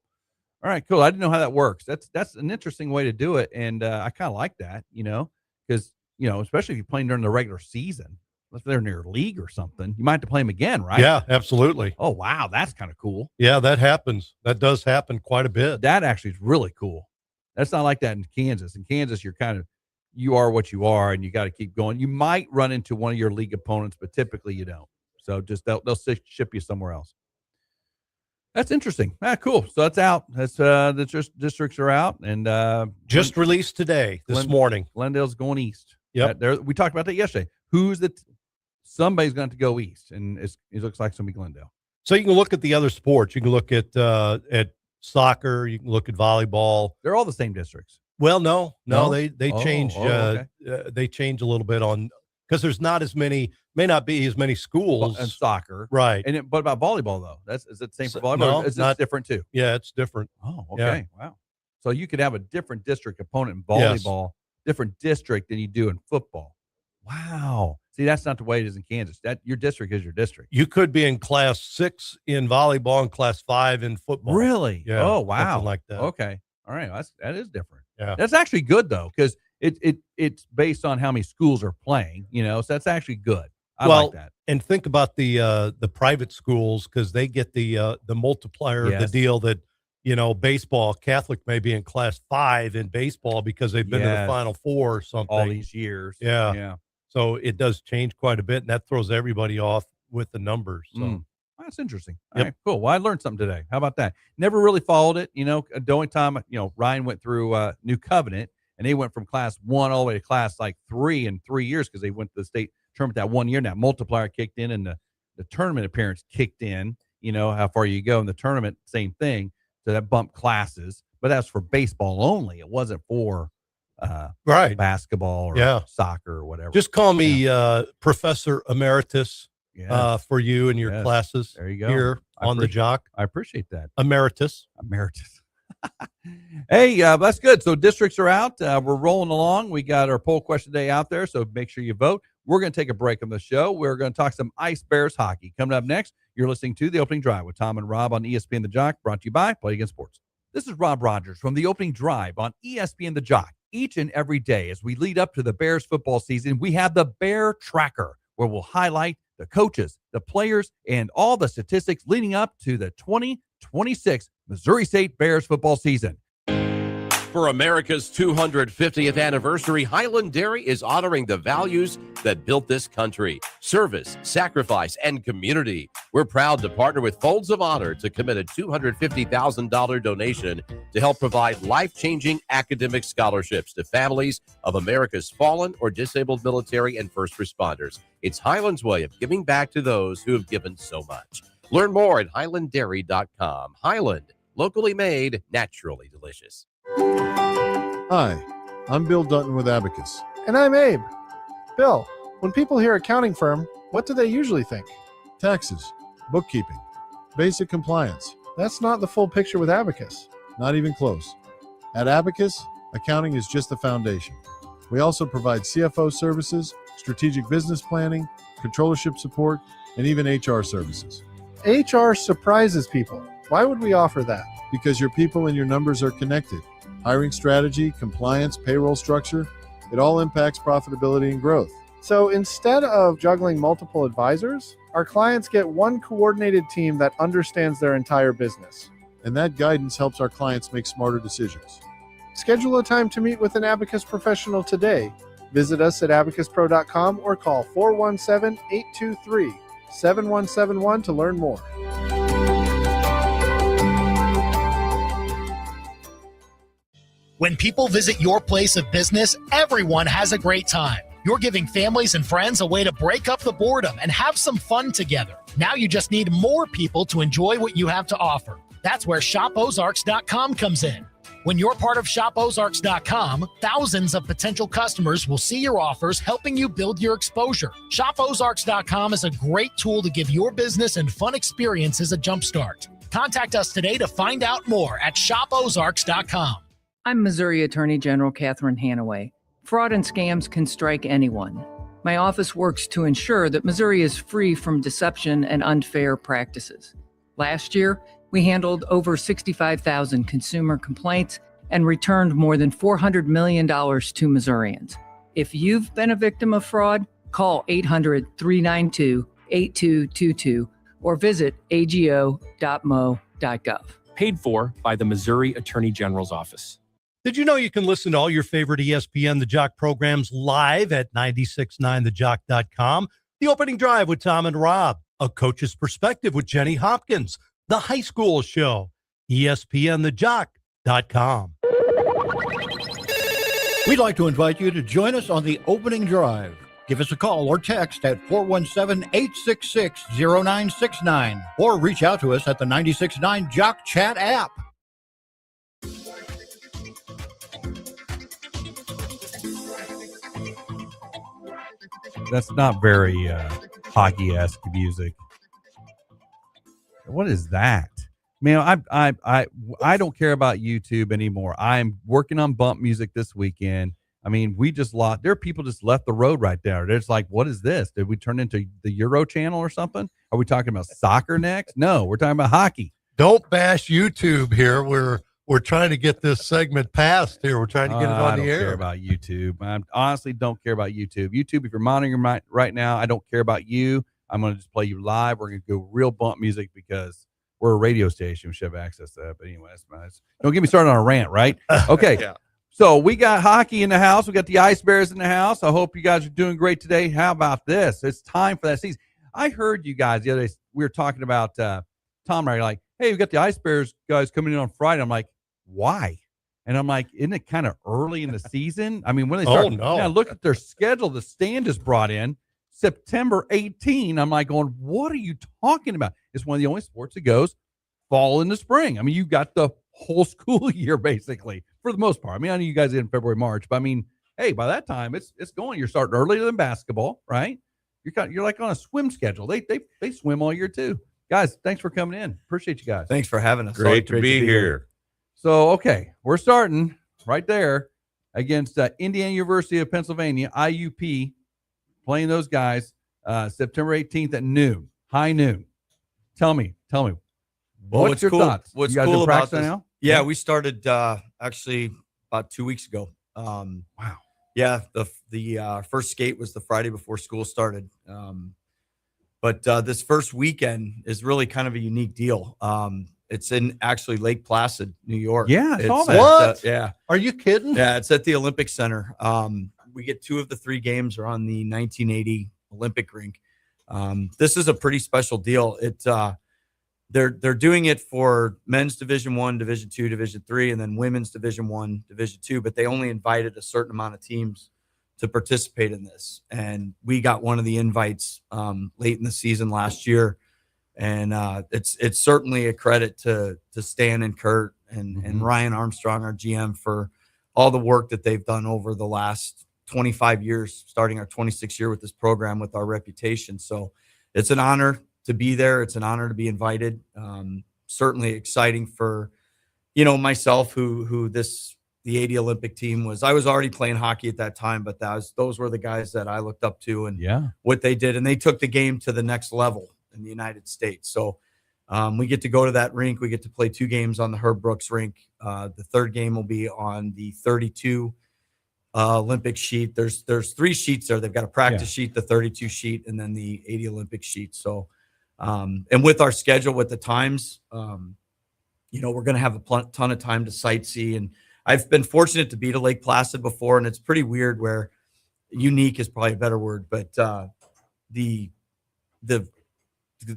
All right. Cool. I didn't know how that works. That's an interesting way to do it, and I kind of like that. Because especially if you're playing during the regular season, if they're in your league or something, you might have to play them again, right? Yeah, absolutely. Oh wow, that's kind of cool. Yeah, that happens. That does happen quite a bit. That actually is really cool. That's not like that in Kansas. In Kansas, you are what you are, and you got to keep going. You might run into one of your league opponents, but typically you don't. So just they'll ship you somewhere else. That's interesting. Cool. So that's out. That's the districts are out, and just released today, this morning. Glendale's going east. Yep. We talked about that yesterday. Somebody's going to go east, and it looks like it's going to be Glendale. So you can look at the other sports. You can look at soccer. You can look at volleyball. They're all the same districts. Well, no, they change. Okay. They change a little bit because there's not as many. May not be as many schools and soccer, right? And what about volleyball though? Is it the same for volleyball? No, is it different too? Yeah, it's different. Oh, okay, wow. So you could have a different district opponent in volleyball, different district than you do in football. Wow. See, that's not the way it is in Kansas. That your district is your district. You could be in class 6 in volleyball and class 5 in football. Really? Yeah. Oh, wow. Something like that. Okay. All right. That is different. Yeah. That's actually good though, because it's based on how many schools are playing. So that's actually good. I like that. And think about the private schools, because they get the multiplier of the deal that baseball. Catholic may be in class 5 in baseball because they've been to the Final Four or something all these years. Yeah. So it does change quite a bit, and that throws everybody off with the numbers. So. That's interesting. All right, cool. Well, I learned something today. How about that? Never really followed it. The only time, Ryan went through New Covenant, and they went from class 1 all the way to class 3 in 3 years because they went to the state tournament that 1 year. And that multiplier kicked in, and the tournament appearance kicked in. How far you go in the tournament, same thing. So that bumped classes, but that's for baseball only. It wasn't for basketball or soccer or whatever. Just call me Professor Emeritus for you and your classes. There you go. Here on the Jock. I appreciate that. Emeritus. Hey, that's good. So districts are out. We're rolling along. We got our poll question today out there, so make sure you vote. We're going to take a break on the show. We're going to talk some Ice Bears hockey. Coming up next, you're listening to The Opening Drive with Tom and Rob on ESPN The Jock, brought to you by Play Against Sports. This is Rob Rodgers from The Opening Drive on ESPN The Jock. Each and every day as we lead up to the Bears football season, we have the Bear Tracker, where we'll highlight the coaches, the players, and all the statistics leading up to the 2026 Missouri State Bears football season. For America's 250th anniversary, Highland Dairy is honoring the values that built this country: service, sacrifice, and community. We're proud to partner with Folds of Honor to commit a $250,000 donation to help provide life-changing academic scholarships to families of America's fallen or disabled military and first responders. It's Highland's way of giving back to those who have given so much. Learn more at highlanddairy.com. Highland, locally made, naturally delicious. Hi, I'm Bill Dutton with Abacus. And I'm Abe. Bill, when people hear accounting firm, what do they usually think? Taxes, bookkeeping, basic compliance. That's not the full picture with Abacus. Not even close. At Abacus, accounting is just the foundation. We also provide CFO services, strategic business planning, controllership support, and even HR services. HR surprises people. Why would we offer that? Because your people and your numbers are connected. Hiring strategy, compliance, payroll structure, it all impacts profitability and growth. So instead of juggling multiple advisors, our clients get one coordinated team that understands their entire business. And that guidance helps our clients make smarter decisions. Schedule a time to meet with an Abacus professional today. Visit us at abacuspro.com or call 417-823-7171 to learn more. When people visit your place of business, everyone has a great time. You're giving families and friends a way to break up the boredom and have some fun together. Now you just need more people to enjoy what you have to offer. That's where ShopOzarks.com comes in. When you're part of ShopOzarks.com, thousands of potential customers will see your offers, helping you build your exposure. ShopOzarks.com is a great tool to give your business and fun experiences a jumpstart. Contact us today to find out more at ShopOzarks.com. I'm Missouri Attorney General Catherine Hanaway. Fraud and scams can strike anyone. My office works to ensure that Missouri is free from deception and unfair practices. Last year, we handled over 65,000 consumer complaints and returned more than $400 million to Missourians. If you've been a victim of fraud, call 800-392-8222 or visit ago.mo.gov. Paid for by the Missouri Attorney General's Office. Did you know you can listen to all your favorite ESPN The Jock programs live at 969thejock.com? The Opening Drive with Tom and Rob, A Coach's Perspective with Jenny Hopkins, The High School Show, ESPNthejock.com. We'd like to invite you to join us on the Opening Drive. Give us a call or text at 417-866-0969 or reach out to us at the 96.9 Jock Chat app. That's not very hockey-esque music. What is that? Man, I don't care about YouTube anymore. I'm working on bump music this weekend. I mean, we just lost. There are people just left the road right there. They're just like, what is this? Did we turn into the Euro channel or something? Are we talking about soccer next? No, we're talking about hockey. Don't bash YouTube here. We're trying to get this segment passed here. We're trying to get it on the air. I don't care about YouTube. I honestly don't care about YouTube. YouTube, if you're monitoring right now, I don't care about you. I'm going to just play you live. We're going to go real bump music because we're a radio station. We should have access to that. But anyway, that's nice. Don't get me started on a rant, right? Okay. Yeah. So we got hockey in the house. We got the Ice Bears in the house. I hope you guys are doing great today. How about this? It's time for that season. I heard you guys the other day. We were talking about Tom and I, like, hey, we got the Ice Bears guys coming in on Friday. I'm like, why? And I'm like, isn't it kind of early in the season? I mean, when they start, oh, no. Yeah, look at their schedule. The stand is brought in September 18. I'm like going, what are you talking about? It's one of the only sports that goes fall into spring. I mean, you got the whole school year basically for the most part. I mean, I know you guys get in February, March, but I mean, hey, by that time it's going. You're starting earlier than basketball, right? You're like on a swim schedule. They swim all year too. Guys, thanks for coming in. Appreciate you guys. Thanks for having us. Great to be here. So, okay, we're starting right there against Indiana University of Pennsylvania, IUP, playing those guys September 18th at noon, high noon. Tell me, what's your thoughts? What's you guys cool in about practice this? now? Yeah, we started actually about 2 weeks ago. Wow. Yeah, the first skate was the Friday before school started. But this first weekend is really kind of a unique deal. It's in actually Lake Placid, New York. Yeah, I saw It's that. What? Yeah. Are you kidding? Yeah, it's at the Olympic Center. We get 2 of the 3 games are on the 1980 Olympic rink. This is a pretty special deal. They're doing it for men's Division I, Division II, Division III, and then women's Division I, Division II, but they only invited a certain amount of teams to participate in this. And we got one of the invites late in the season last year. And it's certainly a credit to Stan and Kurt and Ryan Armstrong, our GM, for all the work that they've done over the last 25 years, starting our 26th year with this program with our reputation. So it's an honor to be there. It's an honor to be invited. Certainly exciting for, myself, who the 80 Olympic team was. I was already playing hockey at that time, but those were the guys that I looked up to and what they did. And they took the game to the next level in the United States. So we get to go to that rink. We get to play 2 games on the Herb Brooks rink. The third game will be on the 32 Olympic sheet. There's 3 sheets there. They've got a practice sheet, the 32 sheet, and then the 80 Olympic sheet. So, and with our schedule, with the times, we're going to have a ton of time to sightsee. And I've been fortunate to be to Lake Placid before, and it's pretty weird where unique is probably a better word, but the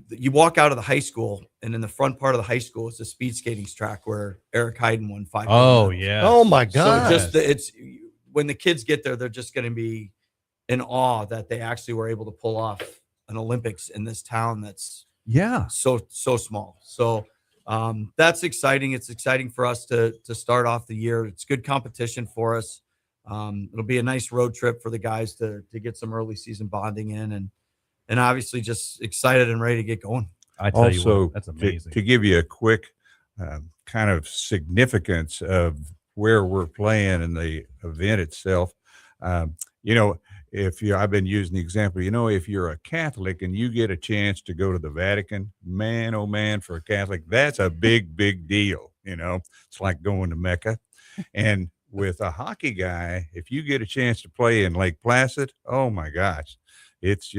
you walk out of the high school, and in the front part of the high school is the speed skating track where Eric Hayden won 5 gold medals. yeah. Oh my God. So just it's when the kids get there, they're just going to be in awe that they actually were able to pull off an Olympics in this town that's so small. So that's exciting. It's exciting for us to start off the year. It's good competition for us. It'll be a nice road trip for the guys to get some early season bonding in, and obviously just excited and ready to get going. I tell you Also, what, that's amazing. To give you a quick kind of significance of where we're playing and the event itself, I've been using the example, if you're a Catholic and you get a chance to go to the Vatican, man, oh man, for a Catholic, that's a big, big deal. It's like going to Mecca. And with a hockey guy, if you get a chance to play in Lake Placid, oh my gosh, it's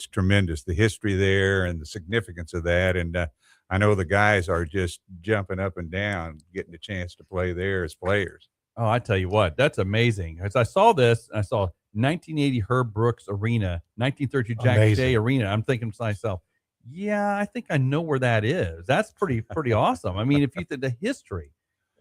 tremendous. The history there and the significance of that. And I know the guys are just jumping up and down, getting a chance to play there as players. Oh, I tell you what, that's amazing. As I saw this, I saw 1980 Herb Brooks Arena, 1932 Jack Day Arena. I'm thinking to myself, yeah, I think I know where that is. That's pretty awesome. I mean, if you think the history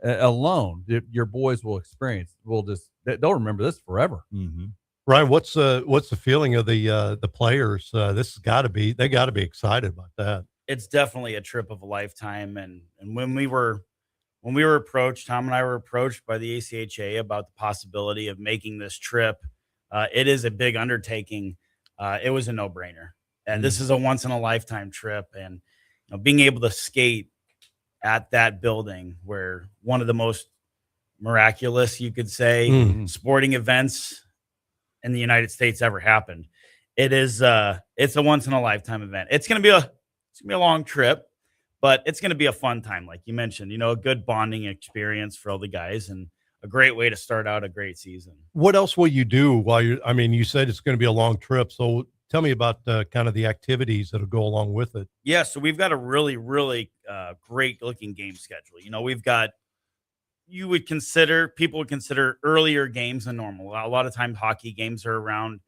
alone, your boys will experience, they'll remember this forever. Mm-hmm. Ryan, what's the feeling of the players? This has got to be, they got to be excited about that. It's definitely a trip of a lifetime. And when we were approached, Tom and I were approached by the ACHA about the possibility of making this trip. It is a big undertaking. It was a no-brainer. And this is a once-in-a-lifetime trip. And being able to skate at that building where one of the most miraculous, you could say, sporting events in the United States ever happened. It's a once-in-a-lifetime event. It's gonna be a long trip, but it's gonna be a fun time, like you mentioned. A good bonding experience for all the guys and a great way to start out a great season. What else will you do while you said it's going to be a long trip. So tell me about kind of the activities that'll go along with it. Yeah. So we've got a really, really great looking game schedule. We've got, people would consider earlier games than normal. A lot of times hockey games are around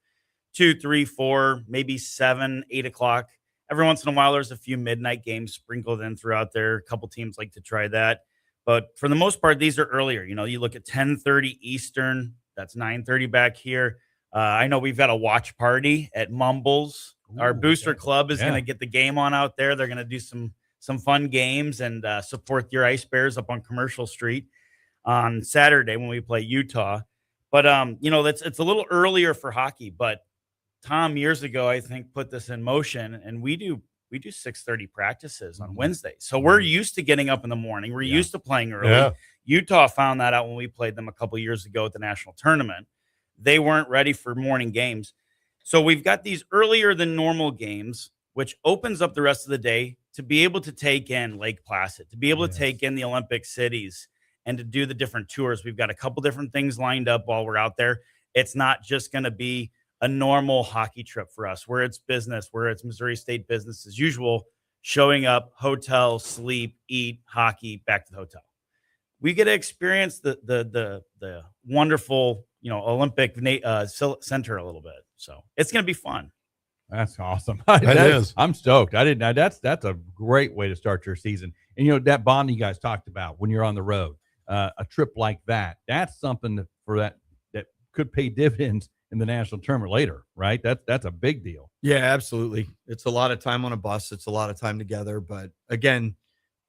2, 3, 4, maybe 7, 8 o'clock. Every once in a while, there's a few midnight games sprinkled in throughout there. A couple teams like to try that. But for the most part, these are earlier. You look at 10:30 Eastern. That's 9:30 back here. I know we've got a watch party at Mumbles. Our booster club is going to get the game on out there. They're going to do some fun games and support your Ice Bears up on Commercial Street on Saturday when we play Utah. But it's a little earlier for hockey. But Tom, years ago, I think, put this in motion, and we do 6:30 practices on Wednesday. So we're used to getting up in the morning. We're used to playing early. Yeah. Utah found that out when we played them a couple years ago at the national tournament. They weren't ready for morning games. So we've got these earlier than normal games, which opens up the rest of the day to be able to take in Lake Placid, to be able to take in the Olympic cities and to do the different tours. We've got a couple different things lined up while we're out there. It's not just going to be a normal hockey trip for us where it's business, where it's Missouri State business as usual, showing up, hotel, sleep, eat, hockey, back to the hotel. We get to experience the wonderful, Olympic center a little bit. So it's going to be fun. That's awesome. It is. I'm stoked. That's a great way to start your season. And that bond you guys talked about when you're on the road, a trip like that's something that could pay dividends in the national tournament later, right? That's a big deal. Yeah, absolutely. It's a lot of time on a bus. It's a lot of time together. But again,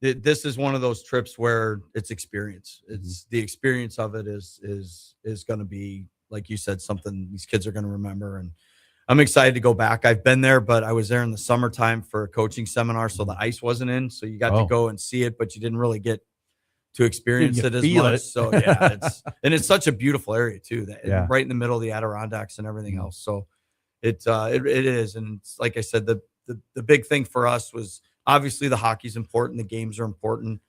this is one of those trips where it's experience. It's the experience of it is going to be, like you said, something these kids are going to remember. And I'm excited to go back. I've been there, but I was there in the summertime for a coaching seminar, so the ice wasn't in. So you got to go and see it, but you didn't really get to experience it as much. So yeah, it's such a beautiful area too, right in the middle of the Adirondacks and everything else. So it is. And it's, like I said, the big thing for us was obviously the hockey's important. The games are important.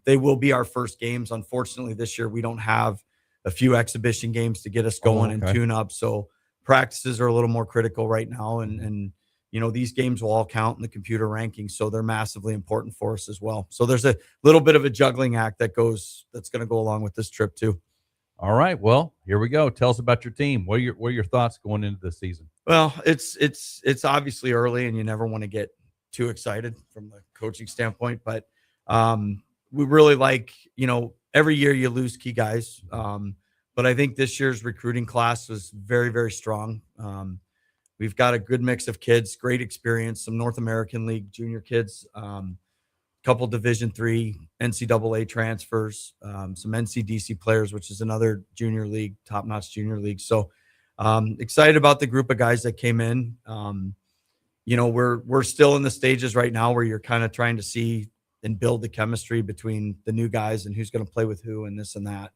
They will be our first games. Unfortunately, this year we don't have a few exhibition games to get us going and tune up. So practices are a little more critical right now. And these games will all count in the computer rankings, so they're massively important for us as well. So there's a little bit of a juggling act that's going to go along with this trip too. All right, well, here we go. Tell us about your team. What are your thoughts going into the season? Well, it's obviously early, and you never want to get too excited from the coaching standpoint, but we really like, every year you lose key guys. But I think this year's recruiting class was very, very strong. We've got a good mix of kids, great experience, some North American League junior kids, couple Division III NCAA transfers, some NCDC players, which is another junior league, top-notch junior league. So excited about the group of guys that came in. We're still in the stages right now where you're kind of trying to see and build the chemistry between the new guys and who's going to play with who and this and that.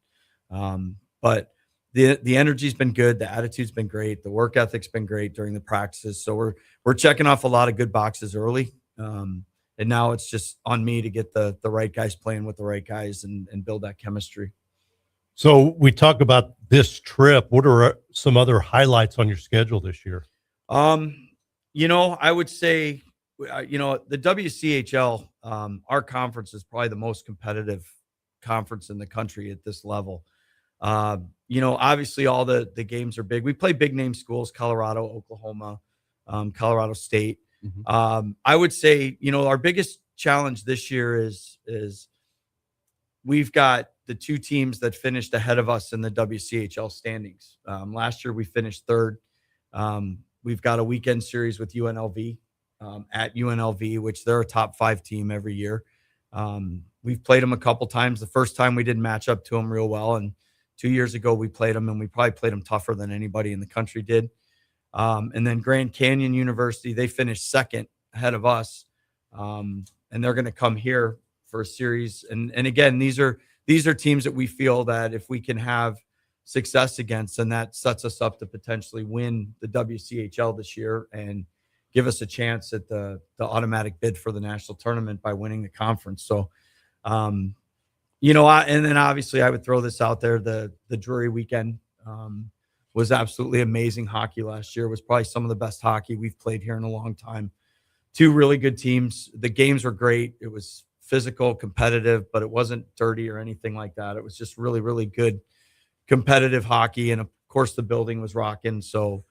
But the energy's been good. The attitude's been great. The work ethic's been great during the practices. So we're checking off a lot of good boxes early. And now it's just on me to get the right guys playing with the right guys and build that chemistry. So we talk about this trip. What are some other highlights on your schedule this year? I would say, the WCHL, our conference is probably the most competitive conference in the country at this level. Obviously all the games are big. We play big name schools, Colorado, Oklahoma, Colorado State. I would say, our biggest challenge this year is we've got the two teams that finished ahead of us in the WCHL standings. Last year we finished third. We've got a weekend series with UNLV at UNLV, which they're a top 5 team every year. We've played them a couple times. The first time we didn't match up to them real well. And 2 years ago we played them, and we probably played them tougher than anybody in the country did. And then Grand Canyon University, they finished second ahead of us. And they're going to come here for a series. And again, these are teams that we feel that if we can have success against, and that sets us up to potentially win the WCHL this year and give us a chance at the automatic bid for the national tournament by winning the conference. So, and then obviously I would throw this out there. The Drury weekend was absolutely amazing hockey last year. It was probably some of the best hockey we've played here in a long time. 2 really good teams. The games were great. It was physical, competitive, but it wasn't dirty or anything like that. It was just really, really good competitive hockey. And of course the building was rocking. So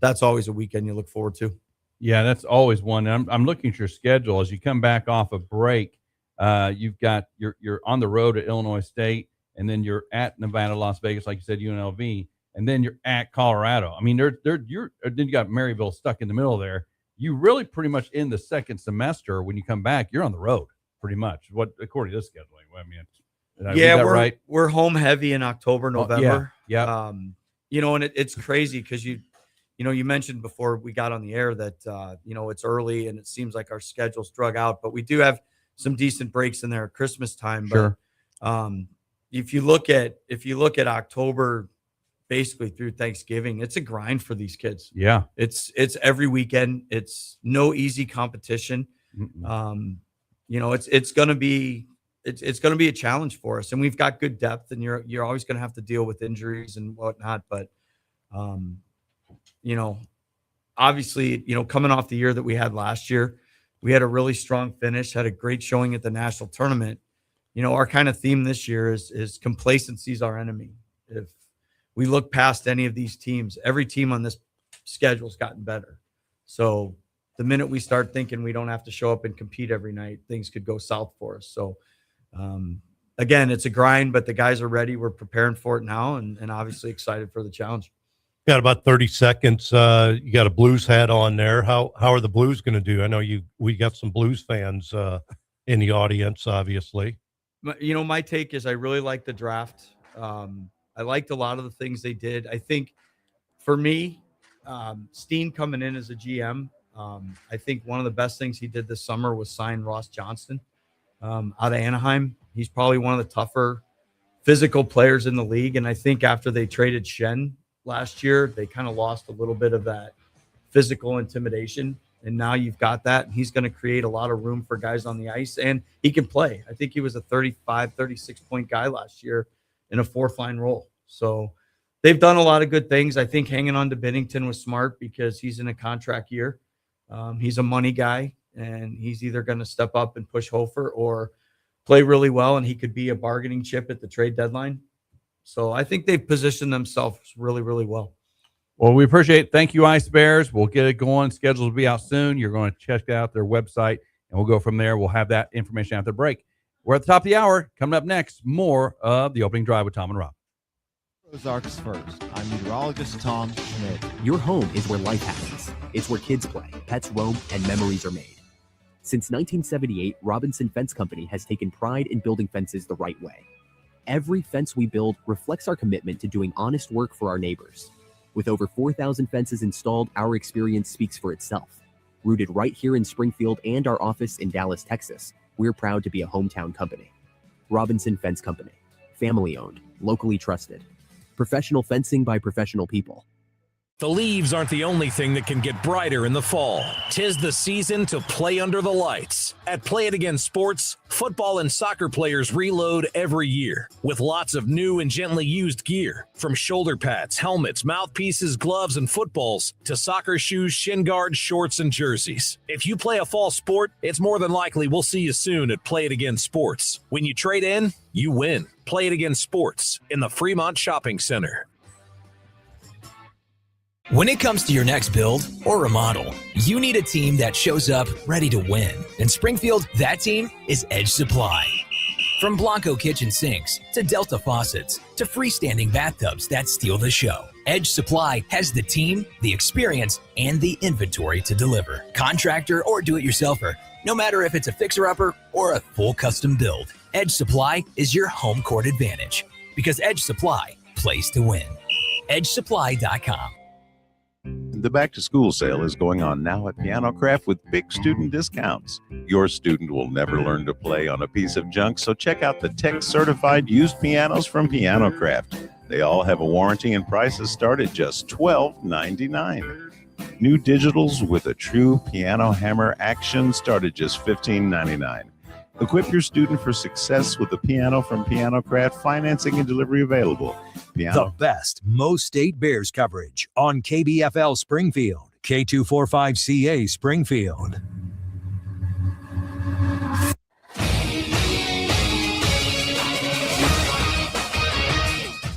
that's always a weekend you look forward to. Yeah, that's always one. And I'm looking at your schedule as you come back off a break. You've got you're on the road at Illinois State, and then you're at Nevada, Las Vegas, like you said, UNLV, and then you're at Colorado. I mean, then you got Maryville stuck in the middle there. You really pretty much in the second semester when you come back, you're on the road pretty much. What according to this scheduling? I mean, did I read that right? We're home heavy in October, November. Yeah. And it's crazy because you mentioned before we got on the air that it's early and it seems like our schedule's drug out, but we do have some decent breaks in there at Christmas time. Sure. But if you look at October basically through Thanksgiving, it's a grind for these kids. Yeah. It's every weekend. It's no easy competition. It's going to be a challenge for us, and we've got good depth, and you're always going to have to deal with injuries and whatnot. But, obviously, coming off the year that we had last year, we had a really strong finish, had a great showing at the national tournament. Our kind of theme this year is complacency is our enemy. If we look past any of these teams, every team on this schedule's gotten better. So the minute we start thinking we don't have to show up and compete every night, things could go south for us. So, again, it's a grind, but the guys are ready. We're preparing for it now, and obviously excited for the challenge. Got about 30 seconds. You got a Blues hat on there. How are the Blues going to do? I know we got some Blues fans in the audience, obviously. My take is I really like the draft. I liked a lot of the things they did. I think for me, Steen coming in as a GM, I think one of the best things he did this summer was sign Ross Johnston out of Anaheim. He's probably one of the tougher physical players in the league. And I think after they traded Shen last year, they kind of lost a little bit of that physical intimidation. And now you've got that. And he's going to create a lot of room for guys on the ice. And he can play. I think he was a 35, 36-point guy last year in a 4th-line role. So they've done a lot of good things. I think hanging on to Binnington was smart because he's in a contract year. He's a money guy, and he's either going to step up and push Hofer or play really well, and he could be a bargaining chip at the trade deadline. So I think they've positioned themselves really, really well. Well, we appreciate it. Thank you, Ice Bears. We'll get it going. Schedules will be out soon. You're going to check out their website, and we'll go from there. We'll have that information after the break. We're at the top of the hour. Coming up next, more of the Opening Drive with Tom and Rob. Ozarks First. I'm meteorologist Tom Schmidt. Your home is where life happens. It's where kids play, pets roam, and memories are made. Since 1978, Robinson Fence Company has taken pride in building fences the right way. Every fence we build reflects our commitment to doing honest work for our neighbors. With over 4,000 fences installed, our experience speaks for itself. Rooted right here in Springfield and our office in Dallas, Texas, we're proud to be a hometown company. Robinson Fence Company. Family-owned, locally trusted. Professional fencing by professional people. The leaves aren't the only thing that can get brighter in the fall. 'Tis the season to play under the lights. At Play It Again Sports, football and soccer players reload every year with lots of new and gently used gear. From shoulder pads, helmets, mouthpieces, gloves, and footballs to soccer shoes, shin guards, shorts, and jerseys. If you play a fall sport, it's more than likely we'll see you soon at Play It Again Sports. When you trade in, you win. Play It Again Sports in the Fremont Shopping Center. When it comes to your next build or remodel, you need a team that shows up ready to win. In Springfield, that team is Edge Supply. From Blanco kitchen sinks to Delta faucets to freestanding bathtubs that steal the show, Edge Supply has the team, the experience, and the inventory to deliver. Contractor or do-it-yourselfer, no matter if it's a fixer-upper or a full custom build, Edge Supply is your home court advantage because Edge Supply plays to win. EdgeSupply.com. The back-to-school sale is going on now at Piano Craft with big student discounts. Your student will never learn to play on a piece of junk, so check out the tech-certified used pianos from Piano Craft. They all have a warranty and prices start at just $12.99. New digitals with a true piano hammer action start at just $15.99. Equip your student for success with the piano from Piano Craft, financing and delivery available. The best most state Bears coverage on KBFL Springfield, K245CA Springfield.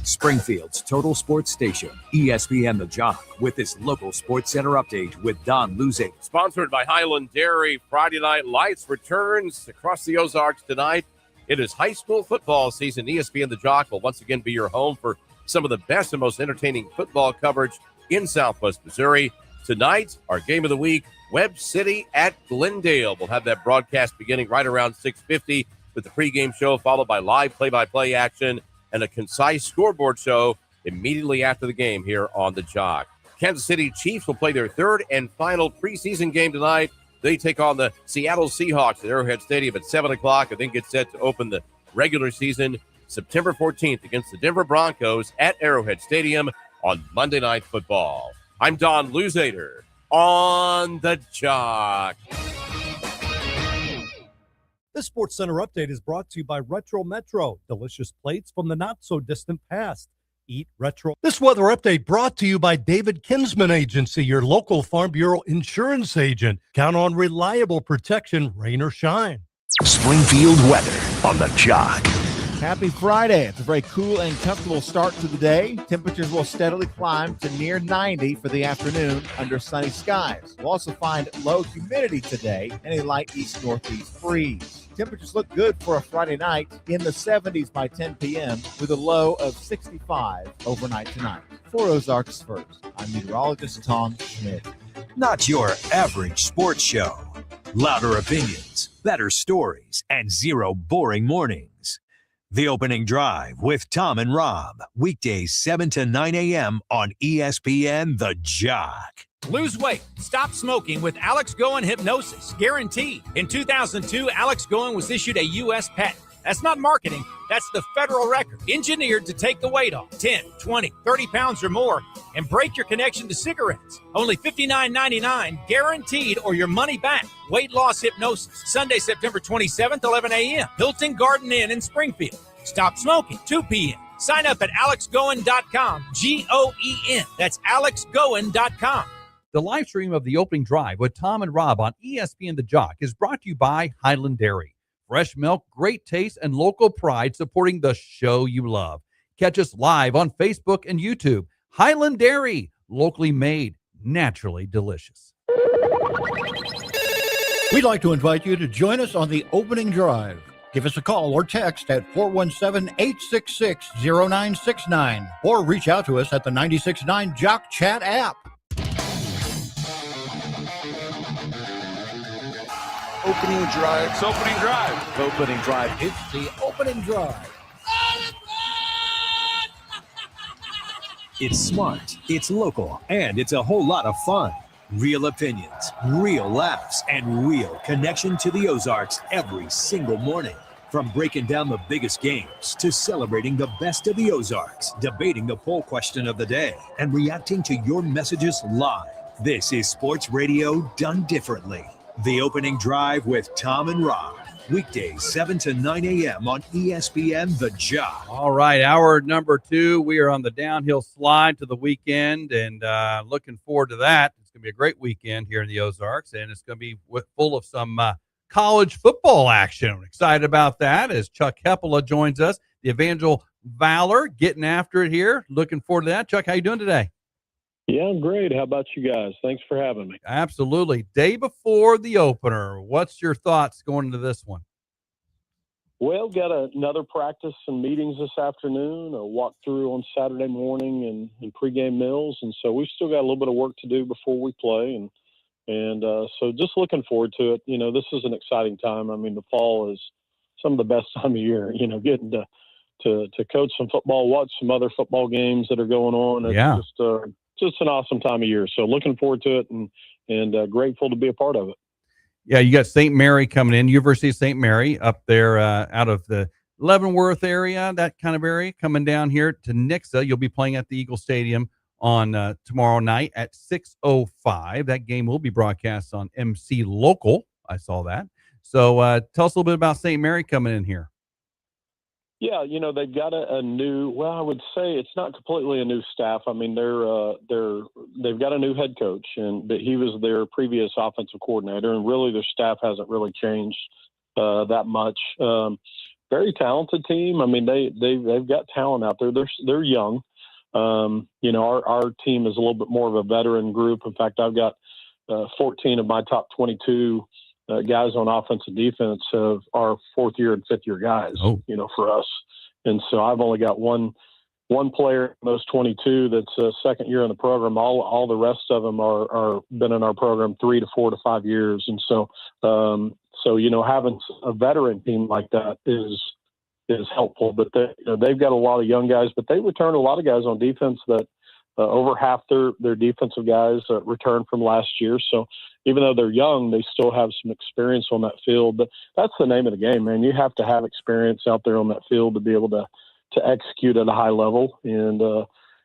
Springfield's total sports station, ESPN The Jock, with its local sports center update with Don Luzig. Sponsored by Highland Dairy. Friday Night Lights returns across the Ozarks tonight. It is high school football season. ESPN The Jock will once again be your home for some of the best and most entertaining football coverage in Southwest Missouri. Tonight, our game of the week, Webb City at Glendale. We'll have that broadcast beginning right around 6:50 with the pregame show, followed by live play-by-play action and a concise scoreboard show immediately after the game here on The Jock. Kansas City Chiefs will play their third and final preseason game tonight. They take on the Seattle Seahawks at Arrowhead Stadium at 7 o'clock and then get set to open the regular season September 14th against the Denver Broncos at Arrowhead Stadium on Monday Night Football. I'm Don Luzader on The Jock. This Sports Center update is brought to you by Retro Metro, delicious plates from the not-so-distant past. Eat retro. This weather update brought to you by David Kinsman Agency, your local Farm Bureau insurance agent. Count on reliable protection, rain or shine. Springfield weather on The Jock. Happy Friday. It's a very cool and comfortable start to the day. Temperatures will steadily climb to near 90 for the afternoon under sunny skies. We'll also find low humidity today and a light east-northeast breeze. Temperatures look good for a Friday night in the 70s by 10 p.m. with a low of 65 overnight tonight. For Ozarks First, I'm meteorologist Tom Schmidt. Not your average sports show. Louder opinions, better stories, and zero boring mornings. The Opening Drive with Tom and Rob. Weekdays 7 to 9 a.m. on ESPN The Jock. Lose weight. Stop smoking with Alex Goen Hypnosis. Guaranteed. In 2002, Alex Goen was issued a U.S. patent. That's not marketing. That's the federal record. Engineered to take the weight off 10, 20, 30 pounds or more and break your connection to cigarettes. Only $59.99 guaranteed or your money back. Weight loss hypnosis. Sunday, September 27th, 11 a.m. Hilton Garden Inn in Springfield. Stop smoking. 2 p.m. Sign up at alexgoen.com. Goen. That's alexgoen.com. The live stream of the Opening Drive with Tom and Rob on ESPN The Jock is brought to you by Highland Dairy. Fresh milk, great taste, and local pride supporting the show you love. Catch us live on Facebook and YouTube. Highland Dairy, locally made, naturally delicious. We'd like to invite you to join us on the opening drive. Give us a call or text at 417-866-0969 or reach out to us at the 96.9 Jock Chat app. Opening drive. It's opening drive. Opening drive. It's the opening drive. It's smart, it's local, and it's a whole lot of fun. Real opinions, real laughs, and real connection to the Ozarks every single morning. From breaking down the biggest games to celebrating the best of the Ozarks, debating the poll question of the day, and reacting to your messages live. This is sports radio done differently. The Opening Drive with Tom and Rob. Weekdays 7 to 9 a.m. on ESPN The Jock. All right, hour number 2. We are on the downhill slide to the weekend, and looking forward to that. It's going to be a great weekend here in the Ozarks, and it's going to be full of some college football action. Excited about that as Chuck Hepola joins us. The Evangel Valor getting after it here. Looking forward to that. Chuck, how you doing today? Yeah, I'm great. How about you guys? Thanks for having me. Absolutely. Day before the opener. What's your thoughts going into this one? Well, got another practice and meetings this afternoon, a walkthrough on Saturday morning and pregame meals. And so we've still got a little bit of work to do before we play. And so just looking forward to it. You know, this is an exciting time. I mean, the fall is some of the best time of year, you know, getting to coach some football, watch some other football games that are going on. It's just an awesome time of year. So looking forward to it and grateful to be a part of it. Yeah, you got St. Mary coming in, University of St. Mary up there out of the Leavenworth area, that kind of area, coming down here to Nixa. You'll be playing at the Eagle Stadium on tomorrow night at 6:05. That game will be broadcast on MC Local. I saw that. So tell us a little bit about St. Mary coming in here. Yeah, you know, they've got a new, well, I would say it's not completely a new staff. I mean, they've got a new head coach, but he was their previous offensive coordinator, and really their staff hasn't really changed that much. Very talented team. I mean, they've got talent out there. They're young. You know, our team is a little bit more of a veteran group. In fact, I've got 14 of my top 22 guys on offense and defense are 4th year and 5th year guys, you know, for us. And so I've only got one player in those 22 that's a 2nd year in the program. All the rest of them are been in our program 3 to 4 to 5 years. And so, you know, having a veteran team like that is helpful, but they've got a lot of young guys, but they return a lot of guys on defense that over half their defensive guys returned from last year. So even though they're young, they still have some experience on that field. But that's the name of the game, man. You have to have experience out there on that field to be able to execute at a high level. And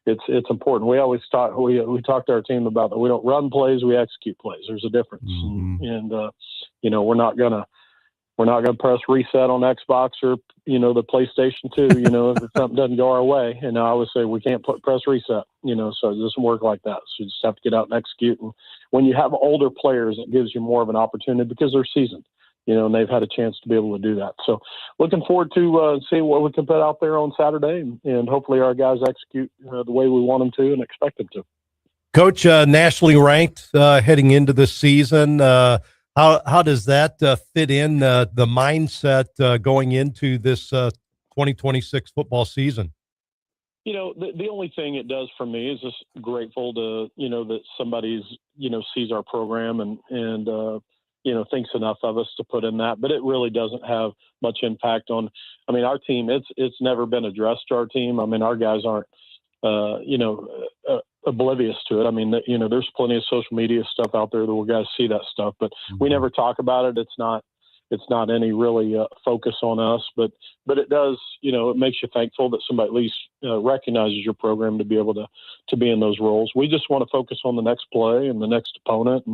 it's important. We always talk, we talk to our team about that. We don't run plays, we execute plays. There's a difference. Mm-hmm. And you know, we're not gonna press reset on Xbox or, you know, the PlayStation 2, you know, if something doesn't go our way. And I always say we can't press reset, you know, so it doesn't work like that. So you just have to get out and execute. And when you have older players, it gives you more of an opportunity because they're seasoned, you know, and they've had a chance to be able to do that. So looking forward to seeing what we can put out there on Saturday, and hopefully our guys execute the way we want them to and expect them to. Coach, nationally ranked heading into this season. How does that fit in the mindset going into this 2026 football season? You know, the only thing it does for me is just grateful to, you know, that somebody's, you know, sees our program and you know, thinks enough of us to put in that. But it really doesn't have much impact on, I mean, our team, it's never been addressed to our team. I mean, our guys aren't, you know, oblivious to it. I mean, you know, there's plenty of social media stuff out there that we guys see that stuff, but we never talk about it. It's not any really focus on us, but it does, you know, it makes you thankful that somebody at least recognizes your program to be able to be in those roles. We just want to focus on the next play and the next opponent.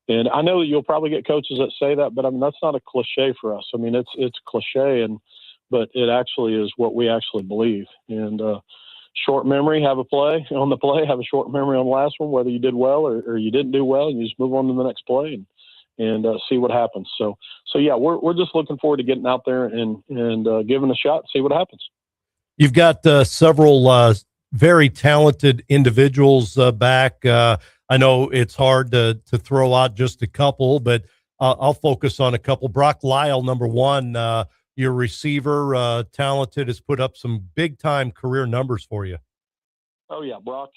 And I know that you'll probably get coaches that say that, but I mean, that's not a cliche for us. I mean, it's cliche, but it actually is what we actually believe. And, short memory, have a play on the play, have a short memory on the last one, whether you did well or you didn't do well, and you just move on to the next play and see what happens. So yeah, we're just looking forward to getting out there and giving a shot, see what happens. You've got several very talented individuals back. I know it's hard to throw out just a couple, but I'll focus on a couple. Brock Lyle, number one, your receiver, talented, has put up some big-time career numbers for you. Oh yeah, Brock's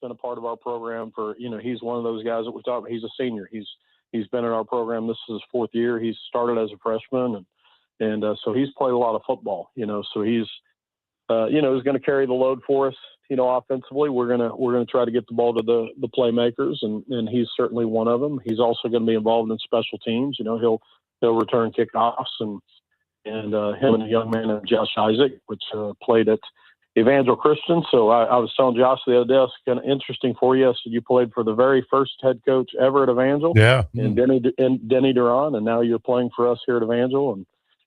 been a part of our program for, he's one of those guys that we talk about. He's a senior. He's been in our program. This is his fourth year. He started as a freshman, and so he's played a lot of football. So he's he's going to carry the load for us. Offensively, we're gonna try to get the ball to the playmakers, and he's certainly one of them. He's also going to be involved in special teams. He'll return kickoffs, and him and a young man named Josh Isaac, which played at Evangel Christian. So I was telling Josh the other day, it's kind of interesting for you. So you played for the very first head coach ever at Evangel, and Denny Duran, and now you're playing for us here at Evangel,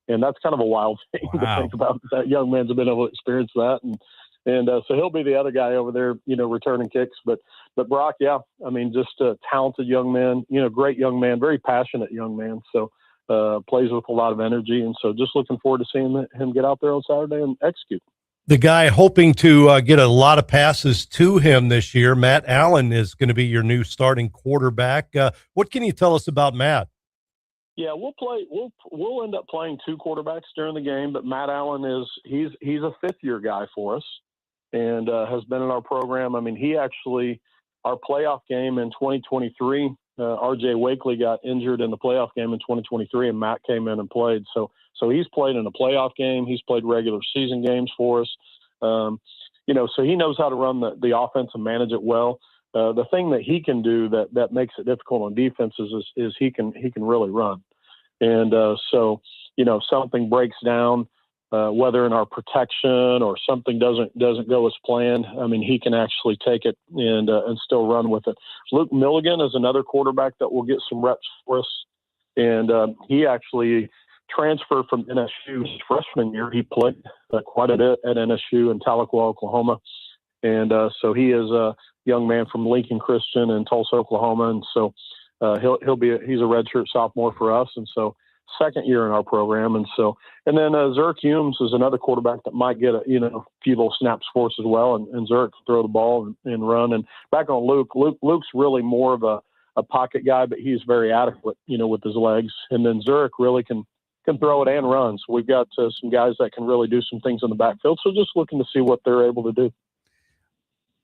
and that's kind of a wild thing to think about. That young man's been able to experience that, and so he'll be the other guy over there, returning kicks. But Brock, yeah, I mean, just a talented young man, great young man, very passionate young man. So plays with a lot of energy, and so just looking forward to seeing him get out there on Saturday and execute. The guy hoping to get a lot of passes to him this year, Matt Allen, is going to be your new starting quarterback. What can you tell us about Matt? Yeah, we'll end up playing two quarterbacks during the game, but Matt Allen he's a fifth-year guy for us, and has been in our program. I mean, he actually, our playoff game in 2023, R.J. Wakely got injured in the playoff game in 2023, and Matt came in and played. So he's played in a playoff game. He's played regular season games for us. So he knows how to run the offense and manage it well. The thing that he can do that makes it difficult on defenses is he can really run. And so if something breaks down, whether in our protection or something doesn't go as planned, I mean, he can actually take it and still run with it. Luke Milligan is another quarterback that will get some reps for us, and he actually transferred from NSU his freshman year. He played quite a bit at NSU in Tahlequah, Oklahoma, and so he is a young man from Lincoln Christian in Tulsa, Oklahoma, and so he's a redshirt sophomore for us, and so second year in our program. And then Zerk Humes is another quarterback that might get a few little snaps for us as well. And Zerk can throw the ball and run. And back on Luke's really more of a pocket guy, but he's very adequate, with his legs. And then Zerk really can throw it and run. So we've got some guys that can really do some things in the backfield. So just looking to see what they're able to do.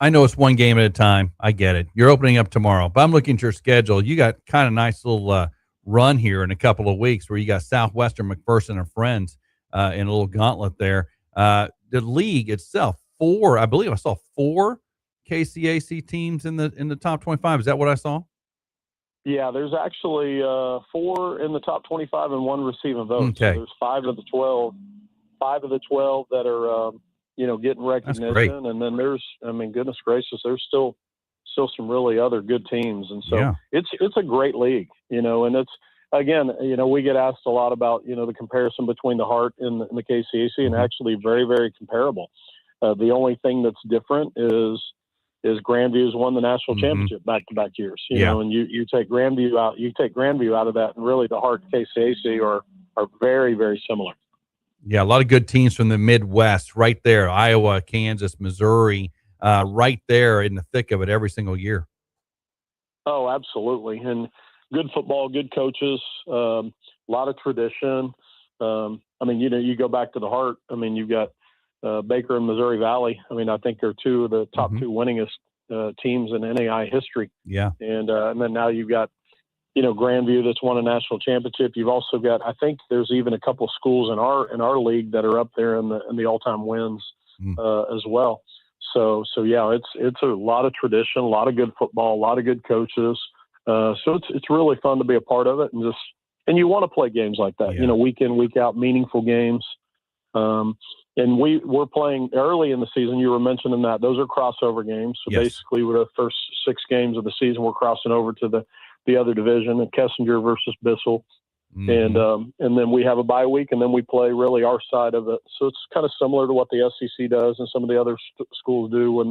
I know it's one game at a time. I get it. You're opening up tomorrow, but I'm looking at your schedule. You got kind of nice little run here in a couple of weeks where you got Southwestern, McPherson, and friends in a little gauntlet there. The league itself, I believe I saw 4 KCAC teams in the top 25. Is that what I saw? Yeah, there's actually 4 in the top 25 and 1 receiving vote. Okay. So there's 5 of the 12 that are getting recognition, and then there's, I mean, goodness gracious, there's still some really other good teams, and so it's a great league, and it's, again, we get asked a lot about the comparison between the Heart and the KCAC, and actually very, very comparable. The only thing that's different is Grandview's won the national championship back-to-back years, and you take Grandview out of that, and really the Heart and KCAC are very, very similar. Yeah, a lot of good teams from the Midwest right there, Iowa, Kansas, Missouri, right there in the thick of it every single year. Oh, absolutely. And good football, good coaches, a lot of tradition. I mean, you go back to the Heart. I mean, you've got Baker and Missouri Valley. I mean, I think they're 2 of the top 2 winningest teams in NAI history. Yeah. And then now you've got, Grandview that's won a national championship. You've also got, I think there's even a couple of schools in our league that are up there in the all-time wins as well. So yeah, it's a lot of tradition, a lot of good football, a lot of good coaches. So it's really fun to be a part of it, and you want to play games like that, week in, week out, meaningful games. And we're playing early in the season. You were mentioning that those are crossover games. So basically, with the first 6 games of the season, we're crossing over to the other division, and Kessinger versus Bissell. And then we have a bye week, and then we play really our side of it. So it's kind of similar to what the SEC does and some of the other schools do when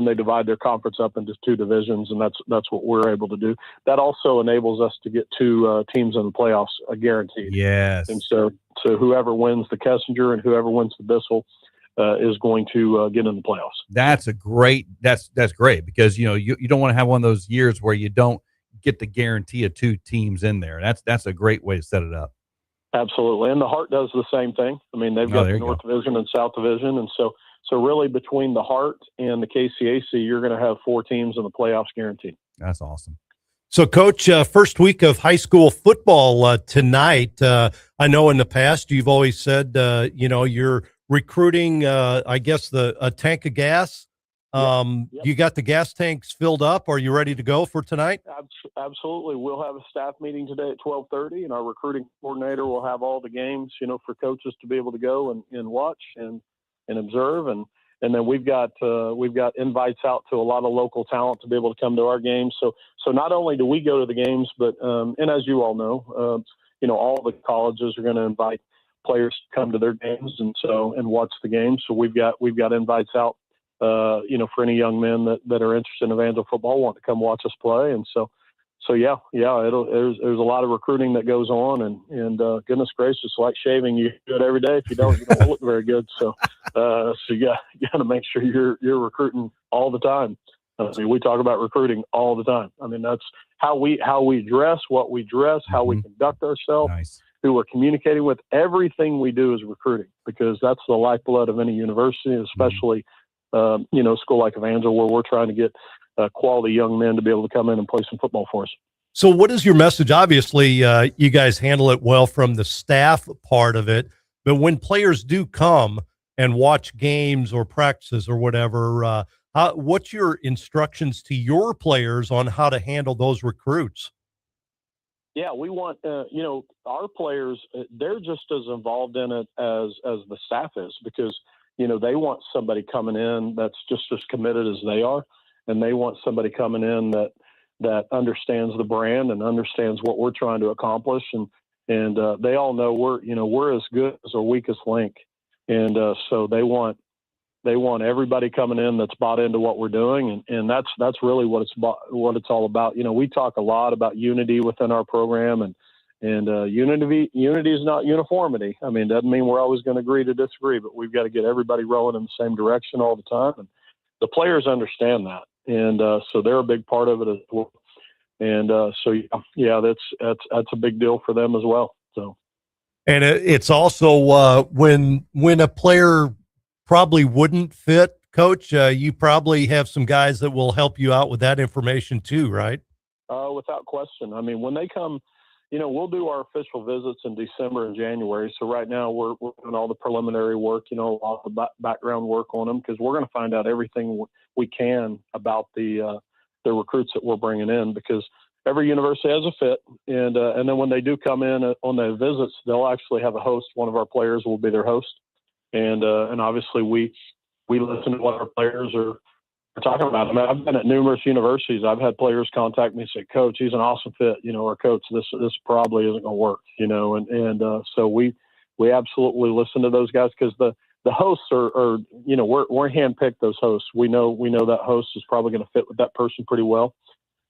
they divide their conference up into 2 divisions, and that's what we're able to do. That also enables us to get 2 teams in the playoffs, guaranteed. Yes. And so whoever wins the Kessinger and whoever wins the Bissell is going to get in the playoffs. That's great because you don't want to have one of those years where you don't get the guarantee of 2 teams in there. That's a great way to set it up. Absolutely, and the Heart does the same thing. I mean, they've got the North Division and South Division, and so really between the Heart and the KCAC, you're going to have 4 teams in the playoffs guaranteed. That's awesome. So, Coach, first week of high school football tonight. I know in the past you've always said, you're recruiting, I guess, a tank of gas. Yep. You got the gas tanks filled up. Are you ready to go for tonight? Absolutely. We'll have a staff meeting today at 12:30, and our recruiting coordinator will have all the games, for coaches to be able to go and watch and observe. And then we've got invites out to a lot of local talent to be able to come to our games. So not only do we go to the games, but and as you all know, all the colleges are going to invite players to come to their games and watch the games. So we've got invites out, for any young men that are interested in Evangel football, want to come watch us play. And so yeah, there's a lot of recruiting that goes on, and goodness gracious, like shaving, you do it every day. If you don't look very good. So you got to make sure you're recruiting all the time. I mean, we talk about recruiting all the time. I mean, that's how we dress, what we dress, how we conduct ourselves, who we're communicating with. Everything we do is recruiting, because that's the lifeblood of any university, especially a school like Evangel, where we're trying to get quality young men to be able to come in and play some football for us. So what is your message? Obviously, you guys handle it well from the staff part of it, but when players do come and watch games or practices or whatever, what's your instructions to your players on how to handle those recruits? Yeah, we want, our players, they're just as involved in it as the staff is, because, they want somebody coming in that's just as committed as they are. And they want somebody coming in that understands the brand and understands what we're trying to accomplish. And they all know we're as good as our weakest link. And so they want everybody coming in that's bought into what we're doing. And that's really what it's all about. We talk a lot about unity within our program, and unity is not uniformity. I mean, it doesn't mean we're always going to agree to disagree, but we've got to get everybody rolling in the same direction all the time. And the players understand that. And so they're a big part of it as well. And that's a big deal for them as well. So, and it's also when a player probably wouldn't fit, Coach, you probably have some guys that will help you out with that information too, right? Without question. I mean, when they come, we'll do our official visits in December and January. So right now we're doing all the preliminary work, a lot of the background work on them, because we're going to find out everything we can about the recruits that we're bringing in, because every university has a fit. And then when they do come in on the visits, they'll actually have a host. One of our players will be their host. And obviously we listen to what our players are talking about. I mean, I've been at numerous universities. I've had players contact me and say, "Coach, he's an awesome fit, or Coach, this probably isn't going to work," and so we absolutely listen to those guys, because the hosts are we're handpicked those hosts. We know that host is probably going to fit with that person pretty well,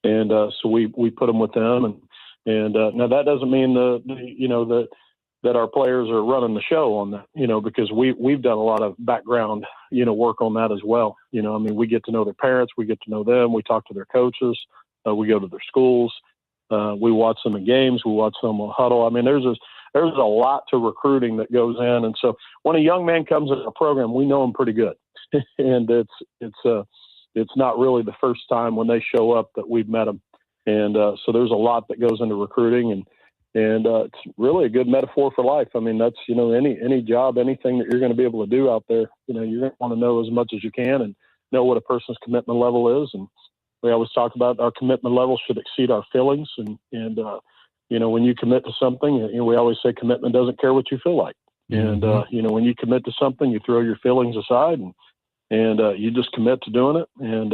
and so we put them with them, and now that doesn't mean that our players are running the show on that, because we've done a lot of background, work on that as well. I mean, we get to know their parents, we get to know them, we talk to their coaches, we go to their schools, we watch them in games, we watch them on huddle. I mean, there's a lot to recruiting that goes in. And so when a young man comes in a program, we know him pretty good. And it's not really the first time when they show up that we've met them. And so there's a lot that goes into recruiting, and it's really a good metaphor for life. I mean, that's, any job, anything that you're going to be able to do out there, you're going to want to know as much as you can and know what a person's commitment level is. And we always talk about our commitment level should exceed our feelings. And when you commit to something, we always say commitment doesn't care what you feel like. And, when you commit to something, you throw your feelings aside and you just commit to doing it. And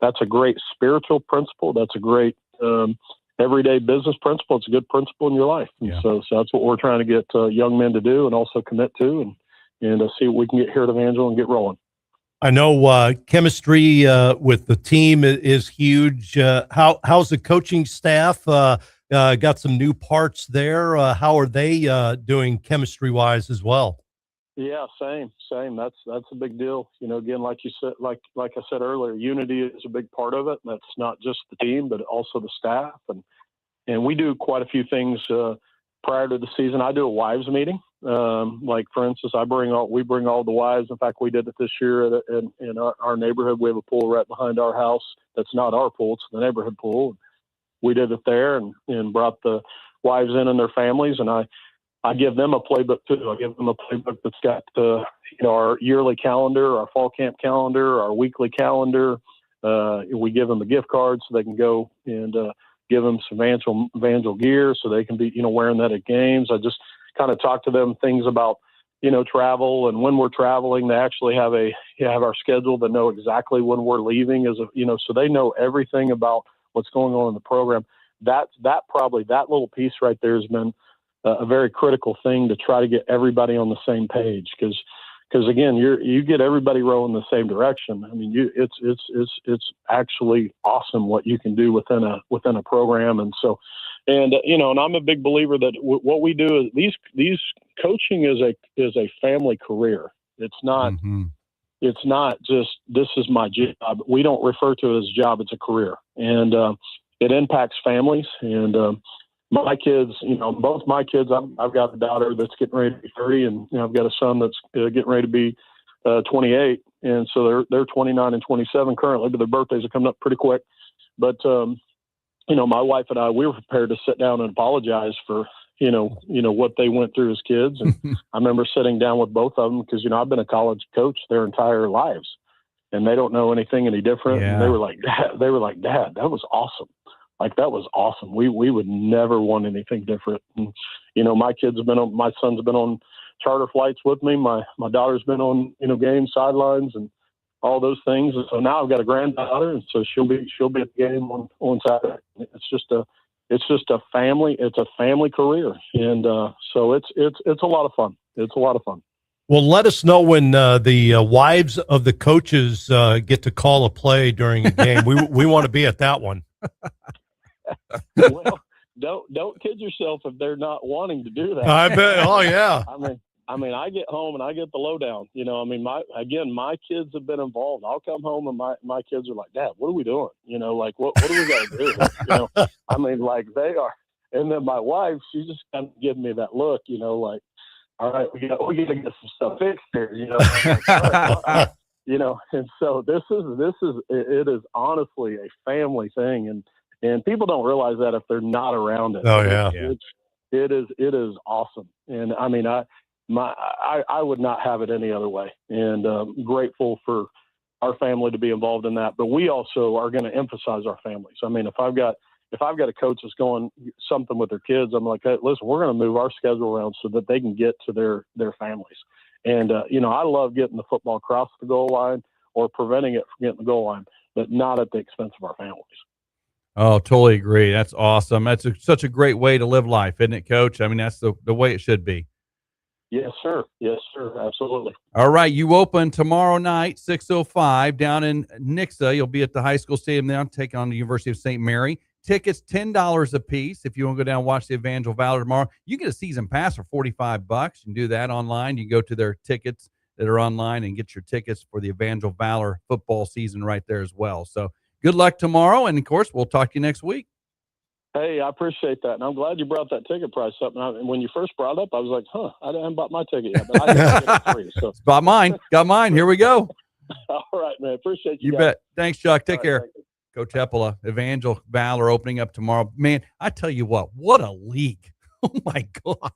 that's a great spiritual principle. That's a great everyday business principle. It's a good principle in your life. And so that's what we're trying to get young men to do, and also commit to, and see what we can get here at Evangel and get rolling. I know chemistry with the team is huge. How's the coaching staff? Got some new parts there. How are they doing chemistry wise as well? Yeah, same. That's a big deal. Again, like you said, like I said earlier, unity is a big part of it. And that's not just the team, but also the staff. And we do quite a few things prior to the season. I do a wives meeting. Like for instance, we bring all the wives. In fact, we did it this year in our neighborhood. We have a pool right behind our house. That's not our pool; it's the neighborhood pool. We did it there and brought the wives in and their families, and I give them a playbook too. I give them a playbook that's got our yearly calendar, our fall camp calendar, our weekly calendar. We give them a gift card so they can go and give them some Evangel gear so they can be wearing that at games. I just kind of talk to them things about travel, and when we're traveling, they actually have our schedule to know exactly when we're leaving so they know everything about what's going on in the program. That little piece right there has been a very critical thing to try to get everybody on the same page, because again, you get everybody rowing the same direction. I mean, it's actually awesome what you can do within a program, and I'm a big believer that what we do is these coaching is a family career. It's not just this is my job. We don't refer to it as a job; it's a career, and it impacts families and. My kids, both my kids, I've got a daughter that's getting ready to be 30, and I've got a son that's getting ready to be 28. And so they're 29 and 27 currently, but their birthdays are coming up pretty quick. But, my wife and I, we were prepared to sit down and apologize for, what they went through as kids. And I remember sitting down with both of them because, I've been a college coach their entire lives, and they don't know anything any different. Yeah. And they were like, Dad, that was awesome. Like, that was awesome. We would never want anything different. And, my son's been on charter flights with me. My daughter's been on, game sidelines and all those things. And so now I've got a granddaughter, and so she'll be at the game on Saturday. It's just a family. It's a family career. And, so it's a lot of fun. It's a lot of fun. Well, let us know when the wives of the coaches get to call a play during a game. We want to be at that one. Well, don't kid yourself if they're not wanting to do that. I bet. Oh yeah. I mean, I get home and I get the lowdown. My kids have been involved. I'll come home and my kids are like, Dad, what are we doing? What do we got to do? They are. And then my wife, she's just kind of giving me that look, like, all right, we got to get some stuff fixed here, And so it is honestly a family thing, and people don't realize that if they're not around it. Oh yeah. It is awesome. And I mean, I would not have it any other way, and grateful for our family to be involved in that. But we also are going to emphasize our families. I mean, if I've got a coach that's going something with their kids, I'm like, hey, listen, we're going to move our schedule around so that they can get to their families. And, I love getting the football across the goal line or preventing it from getting the goal line, but not at the expense of our families. Oh, totally agree. That's awesome. That's such a great way to live life, isn't it, Coach? I mean, that's the way it should be. Yes, sir. Yes, sir. Absolutely. All right. You open tomorrow night, 6:05 down in Nixa. You'll be at the high school stadium now, taking on the University of St. Mary. Tickets, $10 a piece. If you want to go down and watch the Evangel Valor tomorrow, you get a season pass for $45. You can do that online. You can go to their tickets that are online and get your tickets for the Evangel Valor football season right there as well. So good luck tomorrow. And of course, we'll talk to you next week. Hey, I appreciate that. And I'm glad you brought that ticket price up. And when you first brought it up, I was like, I haven't bought my ticket yet, but I didn't get it free. So. Bought mine. Got mine. Here we go. All right, man. Appreciate you. You bet. Thanks, Jock. Take care. Coach Hepola, Evangel Valor opening up tomorrow. Man, I tell you what a league. Oh, my gosh.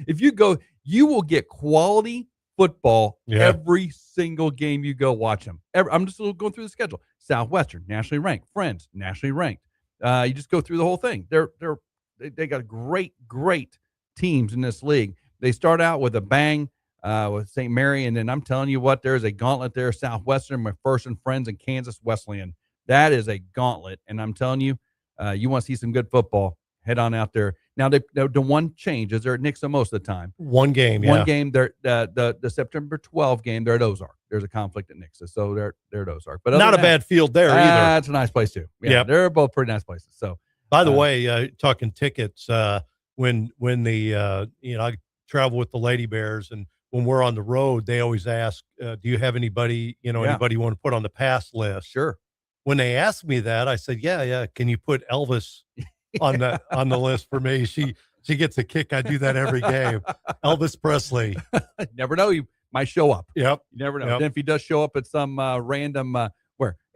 If you go, you will get quality football every single game you go watch them. I'm just going through the schedule. Southwestern, nationally ranked. Friends, nationally ranked. You just go through the whole thing. They got great teams in this league. They start out with a bang with St. Mary, and then I'm telling you what, there's a gauntlet there. Southwestern, McPherson and Friends, and Kansas Wesleyan. That is a gauntlet, and I'm telling you, you want to see some good football, head on out there. Now, the one change is they're at Nixa most of the time. One game. They're the September 12 game. They're at Ozark. There's a conflict at Nixa, so they're at Ozark. But not a bad field there either. It's a nice place too. Yeah, they're both pretty nice places. So, by the way, talking tickets, when the I travel with the Lady Bears, and when we're on the road, they always ask, do you have anybody, anybody you want to put on the pass list? Sure. When they asked me that, I said, yeah. Can you put Elvis on the list for me? She gets a kick. I do that every game. Elvis Presley. Never know. He might show up. Yep. You never know. Yep. Then if he does show up at some random,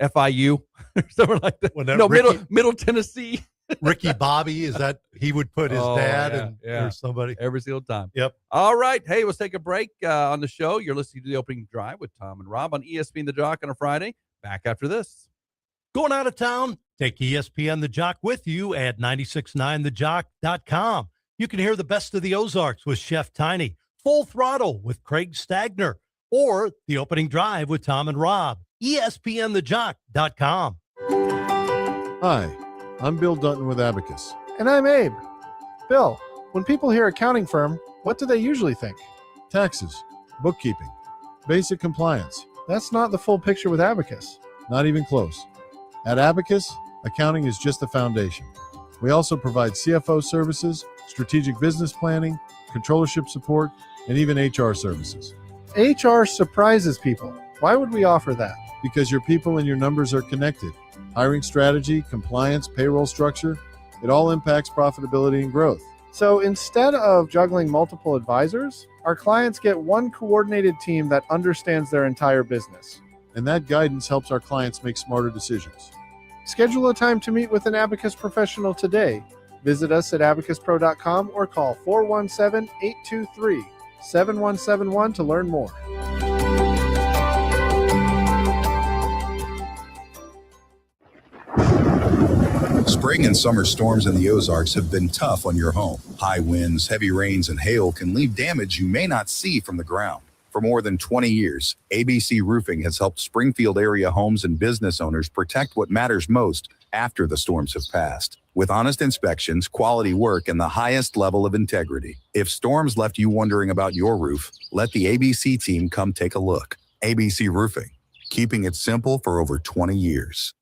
FIU or something like that. Well, that No, Ricky- middle Tennessee. Ricky Bobby, is that he would put his dad or somebody? Every single time. Yep. All right. Hey, let's take a break on the show. You're listening to the Opening Drive with Tom and Rob on ESPN The Jock on a Friday. Back after this. Going out of town? Take ESPN The Jock with you at 969thejock.com. You can hear the best of the Ozarks with Chef Tiny, Full Throttle with Craig Stagner, or The Opening Drive with Tom and Rob. ESPNthejock.com. Hi, I'm Bill Dutton with Abacus. And I'm Abe. Bill, when people hear accounting firm, what do they usually think? Taxes, bookkeeping, basic compliance. That's not the full picture with Abacus. Not even close. At Abacus, accounting is just the foundation. We also provide CFO services, strategic business planning, controllership support, and even HR services. HR surprises people. Why would we offer that? Because your people and your numbers are connected. Hiring strategy, compliance, payroll structure, it all impacts profitability and growth. So instead of juggling multiple advisors, our clients get one coordinated team that understands their entire business. And that guidance helps our clients make smarter decisions. Schedule a time to meet with an Abacus professional today. Visit us at abacuspro.com or call 417-823-7171 to learn more. Spring and summer storms in the Ozarks have been tough on your home. High winds, heavy rains, and hail can leave damage you may not see from the ground. For more than 20 years, ABC Roofing has helped Springfield area homes and business owners protect what matters most after the storms have passed. With honest inspections, quality work, and the highest level of integrity. If storms left you wondering about your roof, let the ABC team come take a look. ABC Roofing, keeping it simple for over 20 years.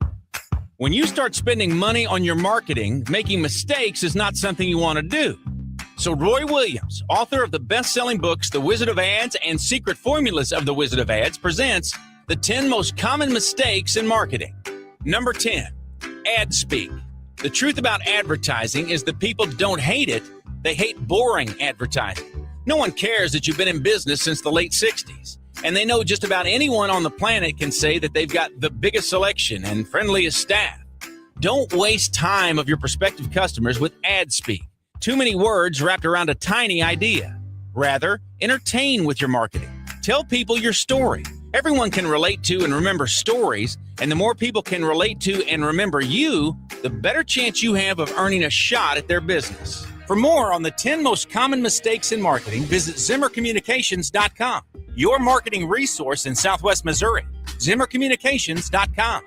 When you start spending money on your marketing, making mistakes is not something you want to do. So Roy Williams, author of the best-selling books The Wizard of Ads and Secret Formulas of the Wizard of Ads, presents the 10 most common mistakes in marketing. Number 10, ad speak. The truth about advertising is that people don't hate it, they hate boring advertising. No one cares that you've been in business since the late 60s, and they know just about anyone on the planet can say that they've got the biggest selection and friendliest staff. Don't waste time of your prospective customers with ad speak. Too many words wrapped around a tiny idea. Rather, entertain with your marketing. Tell people your story. Everyone can relate to and remember stories, and the more people can relate to and remember you, the better chance you have of earning a shot at their business. For more on the 10 most common mistakes in marketing, visit ZimmerCommunications.com, your marketing resource in Southwest Missouri. ZimmerCommunications.com.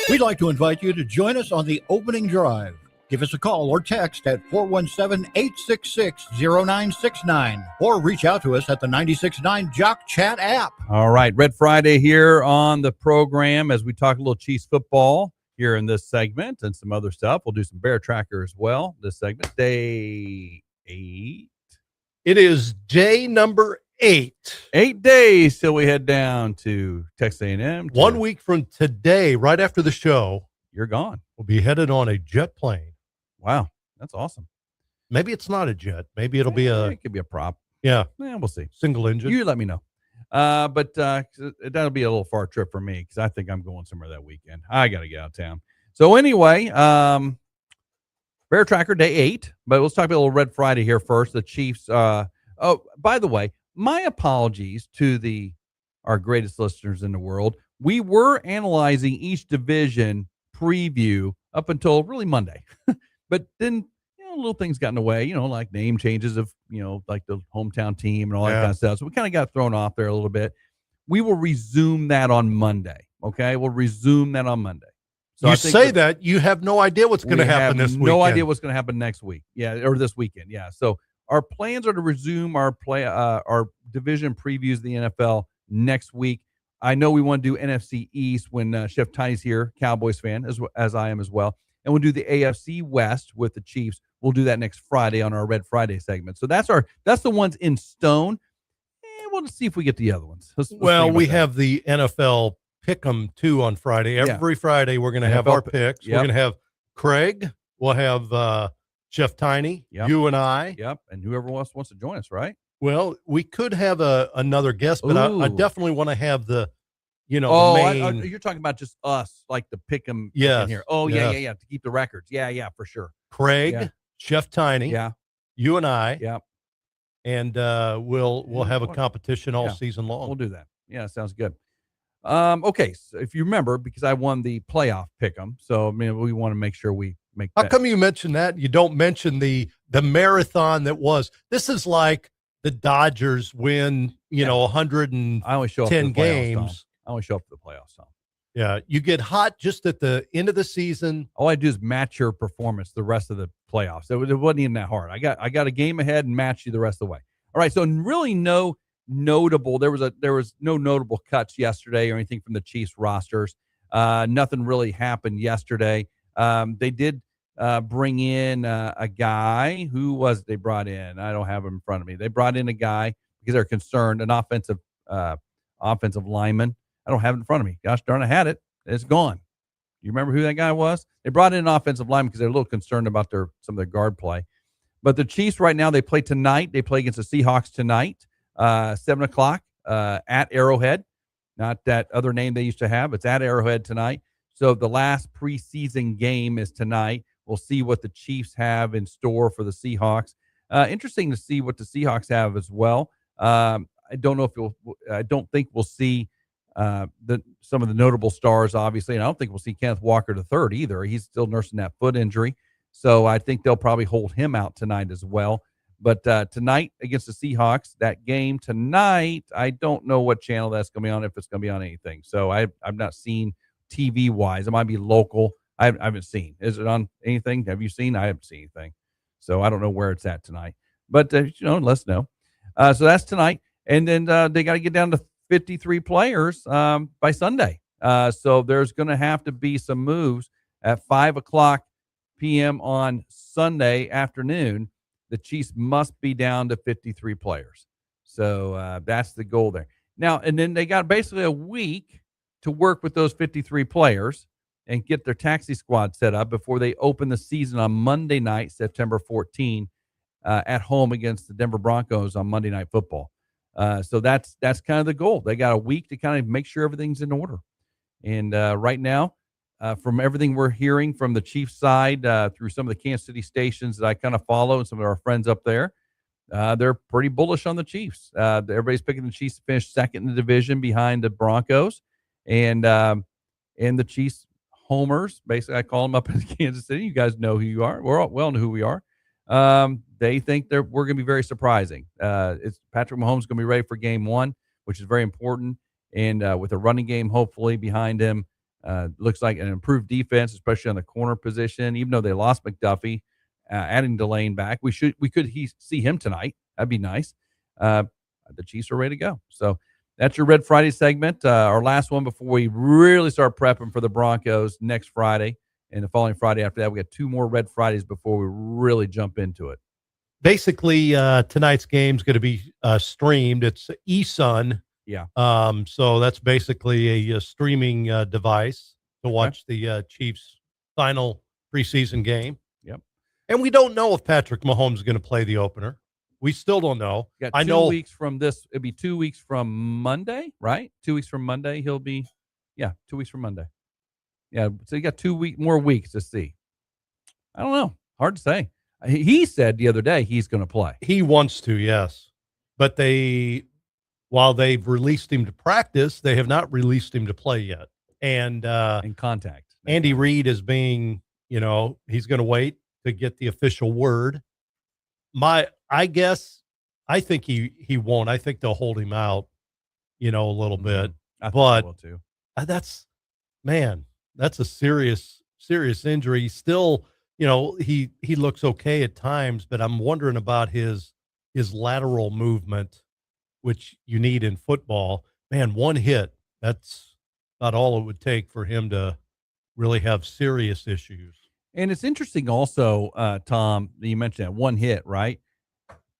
We'd like to invite you to join us on the Opening Drive. Give us a call or text at 417-866-0969 or reach out to us at the 96.9 Jock Chat app. All right. Red Friday here on the program as we talk a little Chiefs football here in this segment and some other stuff. We'll do some Bear Tracker as well. This segment, day 8. It is day number 8. 8 days till we head down to Texas A&M. 1 week from today, right after the show, you're gone. We'll be headed on a jet plane. Wow, that's awesome. Maybe it's not a jet. Maybe it'll be it could be a prop. Yeah, we'll see. Single engine. You let me know. But that'll be a little far trip for me because I think I'm going somewhere that weekend. I got to get out of town. So anyway, Bear Tracker day 8. But let's talk about a little Red Friday here first. The Chiefs. Oh, by the way, my apologies to our greatest listeners in the world. We were analyzing each division preview up until really Monday, but then little things got in the way. Like name changes of like the hometown team and all that kind of stuff. So we kind of got thrown off there a little bit. We will resume that on Monday. Okay, we'll resume that on Monday. So you say that you have no idea what's going to happen this week. No idea what's going to happen next week. Yeah, or this weekend. Yeah. So our plans are to resume our division previews of the NFL next week. I know we want to do NFC East when Chef Tiny's here, Cowboys fan, as I am as well. and we'll do the AFC West with the Chiefs. We'll do that next Friday on our Red Friday segment. So that's the ones in stone. And we'll see if we get the other ones. Let's Well, we have the NFL Pick'em too on Friday. Every Friday we're going to have our picks. Yep. We're going to have Craig. We'll have Jeff Tiny, you and I. Yep, and whoever else wants to join us, right? Well, we could have another guest, but I Ooh. definitely want to have the main. You're talking about just us, like the Pick'em Yes, in here. Oh, yes. yeah, to keep the records. Yeah, for sure. Craig, Yeah. Jeff Tiny, you and I. Yep. And we'll have a competition all season long. We'll do that. Yeah, sounds good. Okay, so if you remember, because I won the playoff Pick'em, so we want to make sure we make. How come you mention that? You don't mention the marathon that was. This is like the Dodgers win, 110 I only show up for the playoffs, games. I only show up for the playoffs. Tom. Yeah, you get hot just at the end of the season. All I do is match your performance the rest of the playoffs. It wasn't even that hard. I got a game ahead and match you the rest of the way. All right, so really no notable. There was no notable cuts yesterday or anything from the Chiefs rosters. Nothing really happened yesterday. They did bring in a guy. Who was it they brought in? I don't have him in front of me. They brought in a guy because they're concerned, an offensive lineman. I don't have it in front of me. Gosh darn, I had it. It's gone. You remember who that guy was? They brought in an offensive lineman because they're a little concerned about some of their guard play. But the Chiefs right now, they play tonight. They play against the Seahawks tonight, 7 o'clock at Arrowhead. Not that other name they used to have. It's at Arrowhead tonight. So the last preseason game is tonight. We'll see what the Chiefs have in store for the Seahawks. Interesting to see what the Seahawks have as well. I don't think we'll see some of the notable stars, obviously, and I don't think we'll see Kenneth Walker III either. He's still nursing that foot injury, so I think they'll probably hold him out tonight as well. But tonight against the Seahawks, that game tonight, I don't know what channel that's going to be on, if it's going to be on anything. So I've not seen TV-wise. It might be local. I haven't seen. Is it on anything? Have you seen? I haven't seen anything. So I don't know where it's at tonight. But, let us know. So that's tonight. And then they got to get down to 53 players by Sunday. So there's going to have to be some moves at 5 o'clock p.m. on Sunday afternoon. The Chiefs must be down to 53 players. So that's the goal there. Now, and then they got basically a week to work with those 53 players and get their taxi squad set up before they open the season on Monday night, September 14, at home against the Denver Broncos on Monday Night Football. So that's kind of the goal. They got a week to kind of make sure everything's in order. And right now, from everything we're hearing from the Chiefs side, through some of the Kansas City stations that I kind of follow and some of our friends up there, they're pretty bullish on the Chiefs. Everybody's picking the Chiefs to finish second in the division behind the Broncos. And the Chiefs homers, basically, I call them up in Kansas City. You guys know who you are. We're all well know who we are. They think we're going to be very surprising. It's Patrick Mahomes going to be ready for game one, which is very important. And with a running game, hopefully behind him, looks like an improved defense, especially on the corner position. Even though they lost McDuffie, adding Delane back, we could see him tonight. That'd be nice. The Chiefs are ready to go. So that's your Red Friday segment. Our last one before we really start prepping for the Broncos next Friday. And the following Friday after that, we got 2 more Red Fridays before we really jump into it. Basically, tonight's game's going to be streamed. It's eSun. Yeah. So that's basically a streaming device to watch the Chiefs' final preseason game. Yep. And we don't know if Patrick Mahomes is going to play the opener. We still don't know. Got 2 weeks from this. It'd be 2 weeks from Monday, right? 2 weeks from Monday, he'll be. Yeah, 2 weeks from Monday. Yeah, so you got 2 more weeks to see. I don't know. Hard to say. He said the other day he's going to play. He wants to, yes. But while they've released him to practice, they have not released him to play yet. And in contact. Andy Reid is being, he's going to wait to get the official word. I guess, I think he won't. I think they'll hold him out, a little bit. I think but they will too. That's a serious injury. He's still, he looks okay at times, but I'm wondering about his lateral movement, which you need in football. Man, one hit, that's about all it would take for him to really have serious issues. And it's interesting also, Tom, that you mentioned that one hit, right?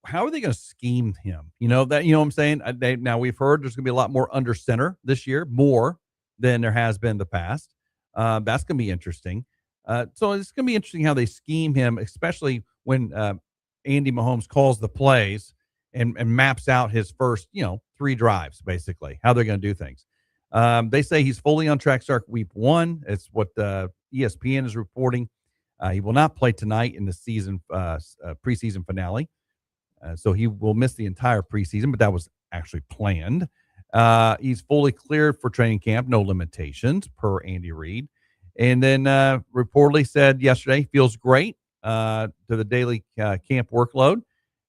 How are they going to scheme him? You know what I'm saying? Now we've heard there's going to be a lot more under center this year, more than there has been in the past. That's going to be interesting. So it's going to be interesting how they scheme him, especially when Andy Mahomes calls the plays and maps out his first, 3 drives, basically, how they're going to do things. They say he's fully on track to start week 1. It's what ESPN is reporting. He will not play tonight in the season preseason finale. So he will miss the entire preseason, but that was actually planned. He's fully cleared for training camp, no limitations per Andy Reid. And then reportedly said yesterday, feels great to the daily camp workload.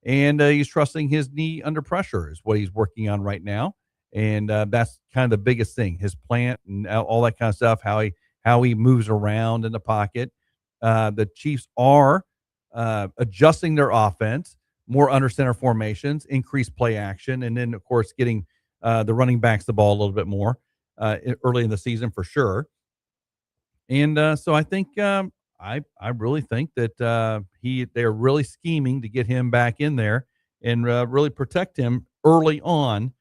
And he's trusting his knee under pressure is what he's working on right now. And that's kind of the biggest thing, his plant and all that kind of stuff, how he moves around in the pocket. The Chiefs are adjusting their offense, more under center formations, increased play action, and then, of course, getting the running backs the ball a little bit more early in the season for sure. And so I think I really think that they're really scheming to get him back in there and really protect him early on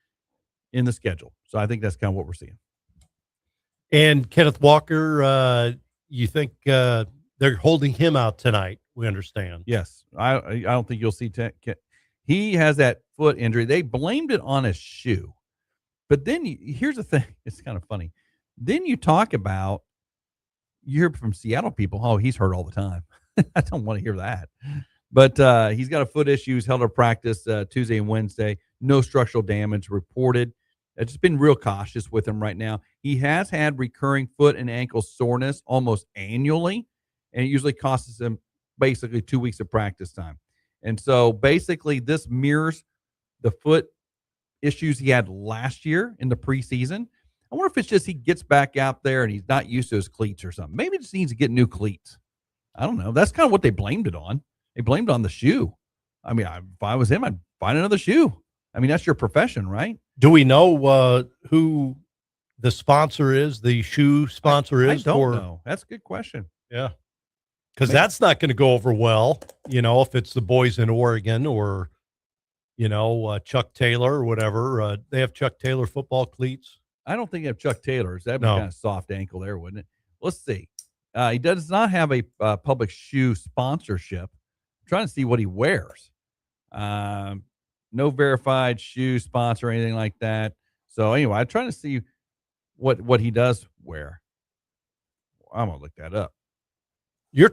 in the schedule. So I think that's kind of what we're seeing. And Kenneth Walker, you think they're holding him out tonight? We understand. Yes, I don't think you'll see. He has that foot injury. They blamed it on his shoe, but then here's the thing: it's kind of funny. Then you talk about you hear from Seattle people, oh, he's hurt all the time. I don't want to hear that. But he's got a foot issue. He's held a practice Tuesday and Wednesday. No structural damage reported. I've just been real cautious with him right now. He has had recurring foot and ankle soreness almost annually, and it usually costs him basically 2 weeks of practice time. And so basically this mirrors the foot issues he had last year in the preseason. I wonder if it's just he gets back out there and he's not used to his cleats or something. Maybe he just needs to get new cleats. I don't know. That's kind of what they blamed it on. They blamed it on the shoe. I mean, if I was him, I'd find another shoe. I mean, that's your profession, right? Do we know who the sponsor is, the shoe sponsor is? I don't know. That's a good question. Yeah. Because that's not going to go over well, if it's the boys in Oregon or, Chuck Taylor or whatever. They have Chuck Taylor football cleats. I don't think they have Chuck Taylor's. That'd be kind of soft ankle there, wouldn't it? Let's see. He does not have a public shoe sponsorship. I'm trying to see what he wears. No verified shoe sponsor or anything like that. So anyway, I'm trying to see what he does wear. I'm going to look that up. You're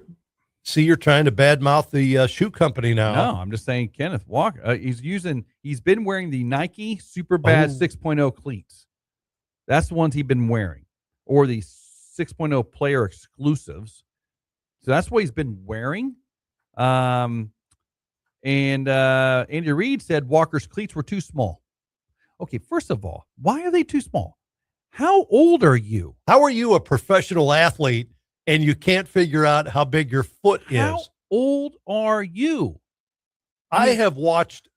trying to badmouth the shoe company now. No, I'm just saying Kenneth Walker. He's been wearing the Nike Superbad 6.0 cleats. That's the ones he's been wearing, or the 6.0 player exclusives. So that's what he's been wearing. And Andy Reid said Walker's cleats were too small. Okay, first of all, why are they too small? How old are you? How are you a professional athlete and you can't figure out how big your foot is? How old are you? I have watched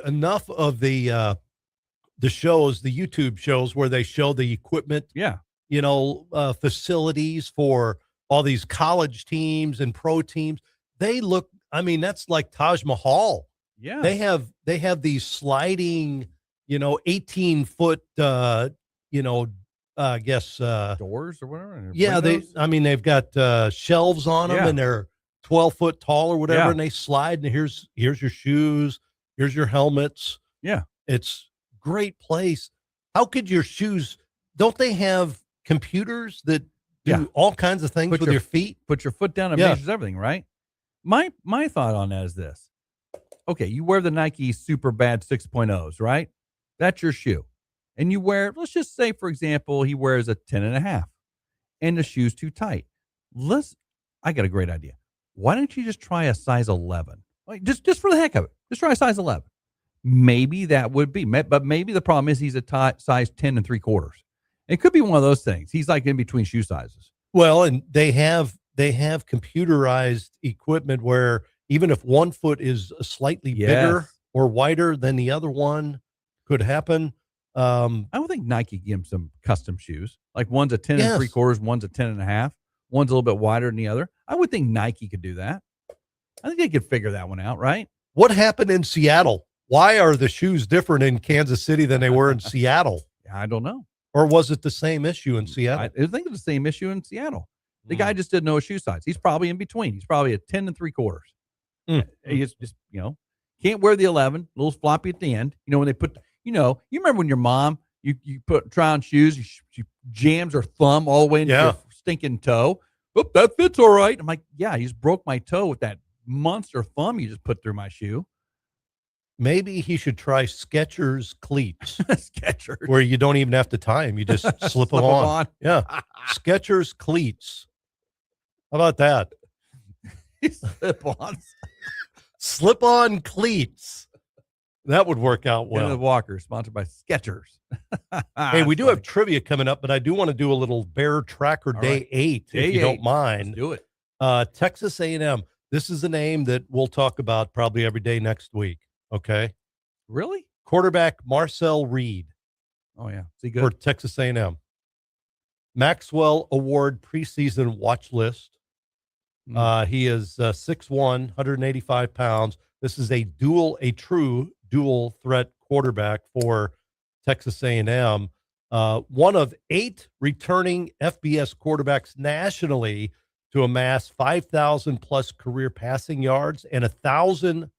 enough of the shows, the YouTube shows where they show the equipment, facilities for all these college teams and pro teams. They look, that's like Taj Mahal. Yeah. They have these sliding, 18-foot, I guess doors or whatever. Yeah, windows? they've got shelves on them and they're 12 foot tall or whatever, Yeah. and they slide. And here's your shoes, here's your helmets. Yeah, it's great place. How could your shoes? Don't they have computers that do all kinds of things with your feet? Put your foot down and measures everything, right? My thought on that is this. Okay, you wear the Nike Superbad 6.0s, right? That's your shoe. And you wear, let's just say, for example, he wears a 10.5 and the shoe's too tight. I got a great idea. Why don't you just try a size 11? Like just for the heck of it. Just try a size 11. Maybe that would be, but maybe the problem is he's a size 10 3/4. It could be one of those things. He's like in between shoe sizes. Well, and they have computerized equipment where even if one foot is slightly bigger or wider than the other one, could happen. I don't think Nike gives him some custom shoes. Like one's a 10 3/4, one's a 10.5. One's a little bit wider than the other. I would think Nike could do that. I think they could figure that one out, right? What happened in Seattle? Why are the shoes different in Kansas City than they were in Seattle? I don't know. Or was it the same issue in Seattle? I think it's the same issue in Seattle. The guy just didn't know his shoe size. He's probably in between. He's probably a 10 3/4. He's just, can't wear the 11, a little floppy at the end. When they put, you remember when your mom, you try on shoes, she jams her thumb all the way into your stinking toe. Oh, that fits all right. I'm like, yeah, you just broke my toe with that monster thumb you just put through my shoe. Maybe he should try Skechers cleats. Skechers. Where you don't even have to tie them. You just slip them on. Yeah. Skechers cleats. How about that? Slip-ons. Slip-on cleats. That would work out well. The Walker, sponsored by Skechers. Hey, we do have trivia coming up, but I do want to do a little Bear Tracker Day 8, if you don't mind. Let's do it. Texas A&M. This is a name that we'll talk about probably every day next week. Okay. Really? Quarterback Marcel Reed. Oh, yeah. Is he good? For Texas A&M. Maxwell Award preseason watch list. He is 6'1", 185 pounds. This is a true dual threat quarterback for Texas A&M. One of 8 returning FBS quarterbacks nationally to amass 5,000 plus career passing yards and 1,000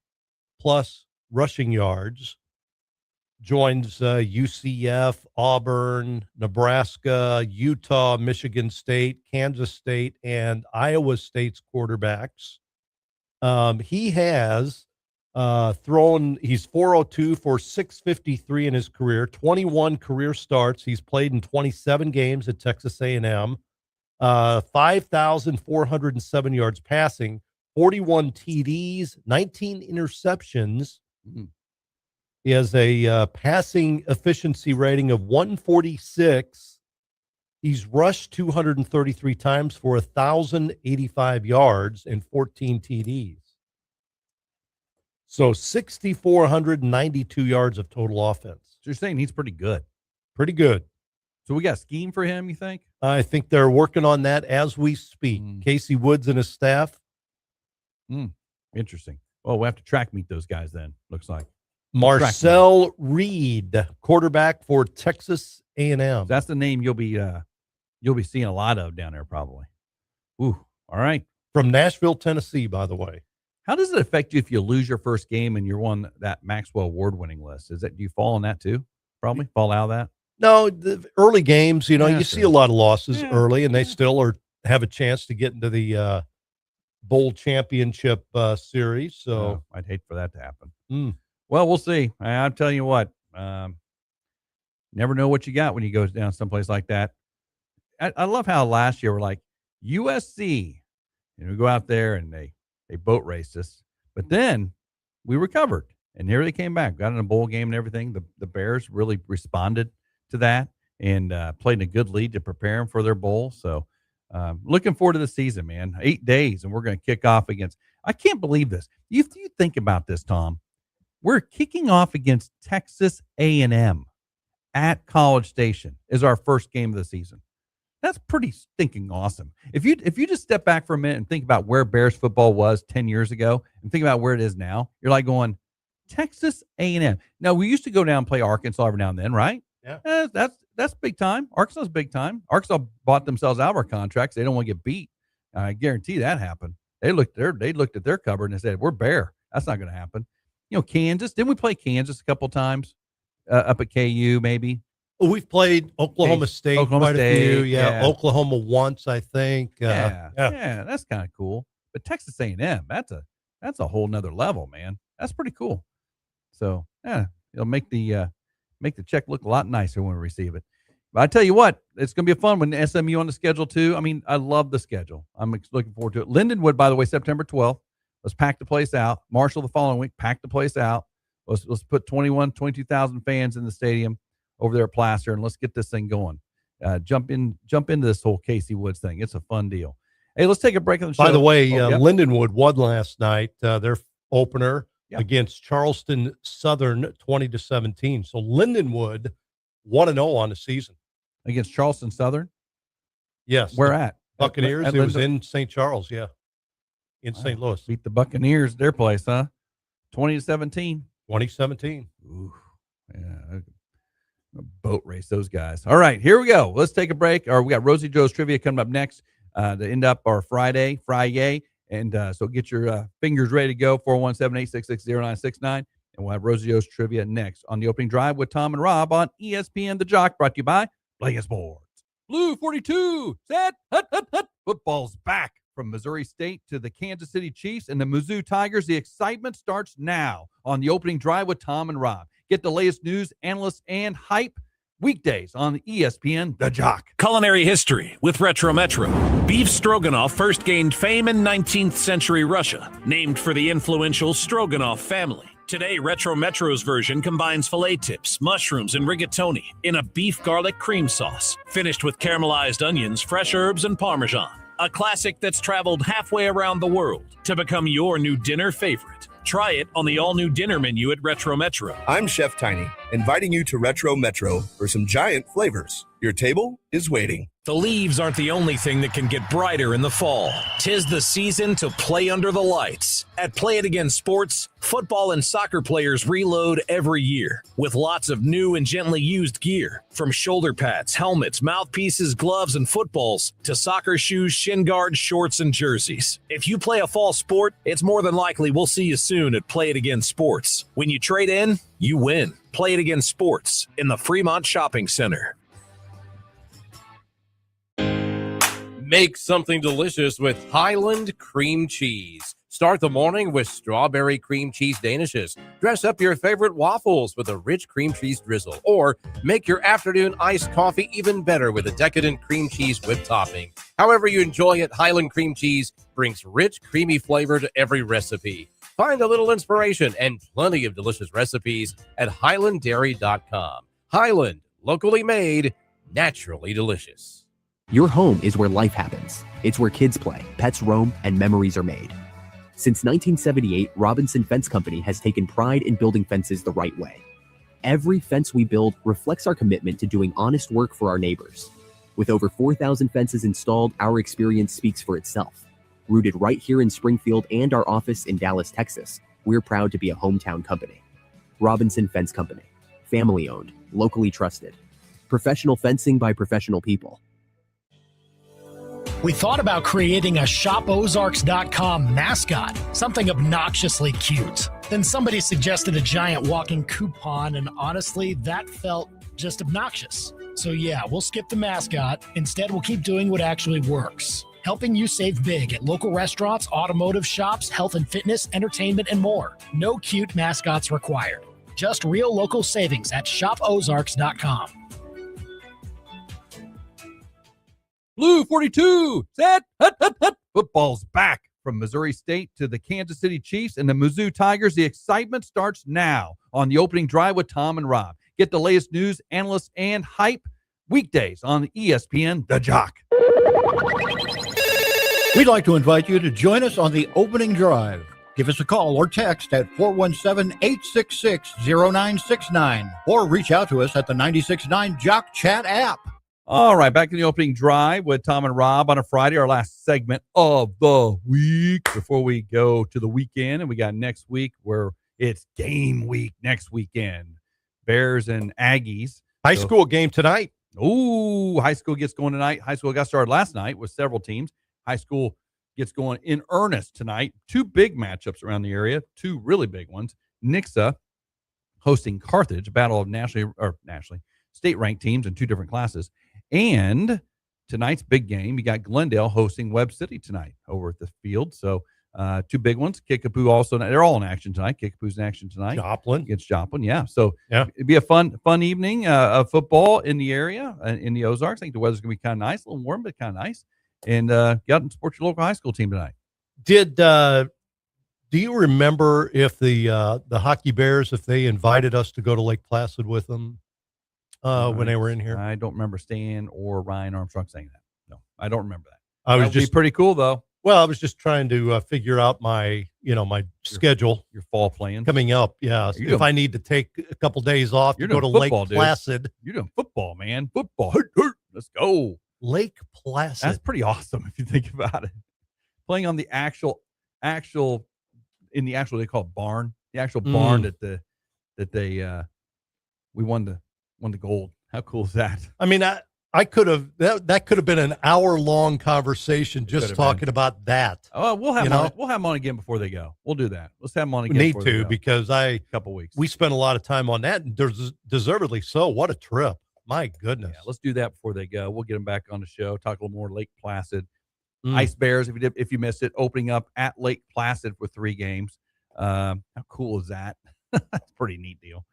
plus rushing yards. Joins UCF, Auburn, Nebraska, Utah, Michigan State, Kansas State, and Iowa State's quarterbacks. He has he's 402 for 653 in his career, 21 career starts. He's played in 27 games at Texas A&M, 5,407 yards passing, 41 TDs, 19 interceptions. He has a passing efficiency rating of 146. He's rushed 233 times for 1,085 yards and 14 TDs. So 6,492 yards of total offense. So you're saying he's pretty good. Pretty good. So we got a scheme for him, you think? I think they're working on that as we speak. Casey Woods and his staff. Interesting. Well, we'll have to track meet those guys then, looks like. Marcel Reed, quarterback for Texas A&M. That's the name you'll be seeing a lot of down there probably. Ooh, all right. From Nashville, Tennessee, by the way. How does it affect you if you lose your first game and you're on that Maxwell award-winning list? Do you fall on that too? Probably fall out of that? No, the early games, you see a lot of losses early, and they still have a chance to get into the bowl championship series. So I'd hate for that to happen. Well, we'll see. I'm telling you what, never know what you got when you go down someplace like that. I love how last year we're like USC, and we go out there and they boat raced us, but then we recovered and here they came back, got in a bowl game and everything. The Bears really responded to that and played a good lead to prepare them for their bowl. So looking forward to the season, man. 8 days and we're going to kick off against. I can't believe this. You think about this, Tom. We're kicking off against Texas A&M at College Station is our first game of the season. That's pretty stinking awesome. If you just step back for a minute and think about where Bears football was 10 years ago and think about where it is now, you're like going, Texas A&M. Now, we used to go down and play Arkansas every now and then, right? Yeah. That's big time. Arkansas's big time. Arkansas bought themselves out of our contracts. They don't want to get beat. I guarantee that happened. They looked at their cupboard and said, we're Bear. That's not going to happen. Kansas. Didn't we play Kansas a couple times up at KU maybe? Well, we've played Oklahoma State quite a few. Yeah, Oklahoma once, I think. Yeah, that's kind of cool. But Texas A&M, that's a whole nother level, man. That's pretty cool. So, it'll make the check look a lot nicer when we receive it. But I tell you what, it's going to be a fun one. SMU on the schedule too. I mean, I love the schedule. I'm looking forward to it. Lindenwood, by the way, September 12th. Let's pack the place out. Marshall the following week, pack the place out. Let's put 22,000 fans in the stadium over there at Placer, and let's get this thing going. Jump into this whole Casey Woods thing. It's a fun deal. Hey, let's take a break on the show. By the way, Lindenwood won last night, their opener against Charleston Southern 20-17. So Lindenwood 1-0 on the season. Against Charleston Southern? Yes. Where at? Buccaneers. It was in St. Charles, yeah, in St. Louis. Beat the Buccaneers, their place, huh? 20-17. 2017. Ooh, yeah. Boat race, those guys. All right, here we go. Let's take a break. We got Rosie Joe's Trivia coming up next to end up our Friday. And so get your fingers ready to go, 417-866-0969. And we'll have Rosie Joe's Trivia next on the Opening Drive with Tom and Rob on ESPN The Jock, brought to you by Playing Sports. Blue 42, set, hut, hut, hut. Football's back. From Missouri State to the Kansas City Chiefs and the Mizzou Tigers, the excitement starts now on the Opening Drive with Tom and Rob. Get the latest news, analysts, and hype weekdays on ESPN The Jock. Culinary history with Retro Metro. Beef stroganoff first gained fame in 19th century Russia, named for the influential Stroganov family. Today, Retro Metro's version combines filet tips, mushrooms, and rigatoni in a beef garlic cream sauce, finished with caramelized onions, fresh herbs, and Parmesan. A classic that's traveled halfway around the world to become your new dinner favorite. Try it on the all-new dinner menu at Retro Metro. I'm Chef Tiny, inviting you to Retro Metro for some giant flavors. Your table is waiting. The leaves aren't the only thing that can get brighter in the fall. 'Tis the season to play under the lights. At Play It Again Sports, football and soccer players reload every year with lots of new and gently used gear. From shoulder pads, helmets, mouthpieces, gloves, and footballs to soccer shoes, shin guards, shorts, and jerseys. If you play a fall sport, it's more than likely we'll see you soon at Play It Again Sports. When you trade in, you win. Play It Again Sports in the Fremont Shopping Center. Make something delicious with Highland cream cheese. Start the morning with strawberry cream cheese danishes. Dress up your favorite waffles with a rich cream cheese drizzle. Or make your afternoon iced coffee even better with a decadent cream cheese whipped topping. However you enjoy it, Highland cream cheese brings rich, creamy flavor to every recipe. Find a little inspiration and plenty of delicious recipes at HighlandDairy.com. Highland, locally made, naturally delicious. Your home is where life happens. It's where kids play, pets roam, and memories are made. Since 1978, Robinson Fence Company has taken pride in building fences the right way. Every fence we build reflects our commitment to doing honest work for our neighbors. With over 4,000 fences installed, our experience speaks for itself. Rooted right here in Springfield and our office in Dallas, Texas, we're proud to be a hometown company. Robinson Fence Company. Family owned, locally trusted. Professional fencing by professional people. We thought about creating a ShopOzarks.com mascot, something obnoxiously cute. Then somebody suggested a giant walking coupon, and honestly, that felt just obnoxious. So yeah, we'll skip the mascot. Instead, we'll keep doing what actually works. Helping you save big at local restaurants, automotive shops, health and fitness, entertainment, and more. No cute mascots required. Just real local savings at ShopOzarks.com. Blue 42, set, hut, hut, hut. Football's back. From Missouri State to the Kansas City Chiefs and the Mizzou Tigers, the excitement starts now on the Opening Drive with Tom and Rob. Get the latest news, analysts, and hype weekdays on ESPN The Jock. We'd like to invite you to join us on the Opening Drive. Give us a call or text at 417-866-0969 or reach out to us at the 96.9 Jock Chat app. All right, back in the Opening Drive with Tom and Rob on a Friday, our last segment of the week before we go to the weekend. And we got next week where it's game week next weekend. Bears and Aggies. High school game tonight. Ooh, high school gets going tonight. High school got started last night with several teams. High school gets going in earnest tonight. Two big matchups around the area, two really big ones. Nixa hosting Carthage, a battle of nationally state-ranked teams in two different classes. And tonight's big game, you got Glendale hosting Webb City tonight over at the field. So two big ones. Kickapoo also, they're all in action tonight. Kickapoo's in action tonight. Joplin. Against Joplin, yeah. So yeah, it'd be a fun evening of football in the area, in the Ozarks. I think the weather's going to be kind of nice, a little warm, but kind of nice. And get out and support your local high school team tonight. Do you remember if the Hockey Bears, if they invited us to go to Lake Placid with them? When they were in here, I don't remember Stan or Ryan Armstrong saying that. No, I don't remember that. I was That'd be pretty cool though. Well, I was just trying to figure out my schedule, your fall plans coming up. Yeah, if I need to take a couple days off to go to Lake Placid. You're doing football, man. Football. Let's go. Lake Placid. That's pretty awesome if you think about it. Playing on the actual they call it barn, the actual barn that we won the gold. How cool is that? I mean, I could have that could have been an hour-long conversation just talking about that. Oh, we'll have them on again before they go. We'll do that. Let's have them on again. We need to because couple weeks. We spent a lot of time on that, and deservedly so. What a trip! My goodness. Yeah, let's do that before they go. We'll get them back on the show. Talk a little more Lake Placid. Ice Bears, if you missed it, opening up at Lake Placid for 3 games. How cool is that? That's a pretty neat deal.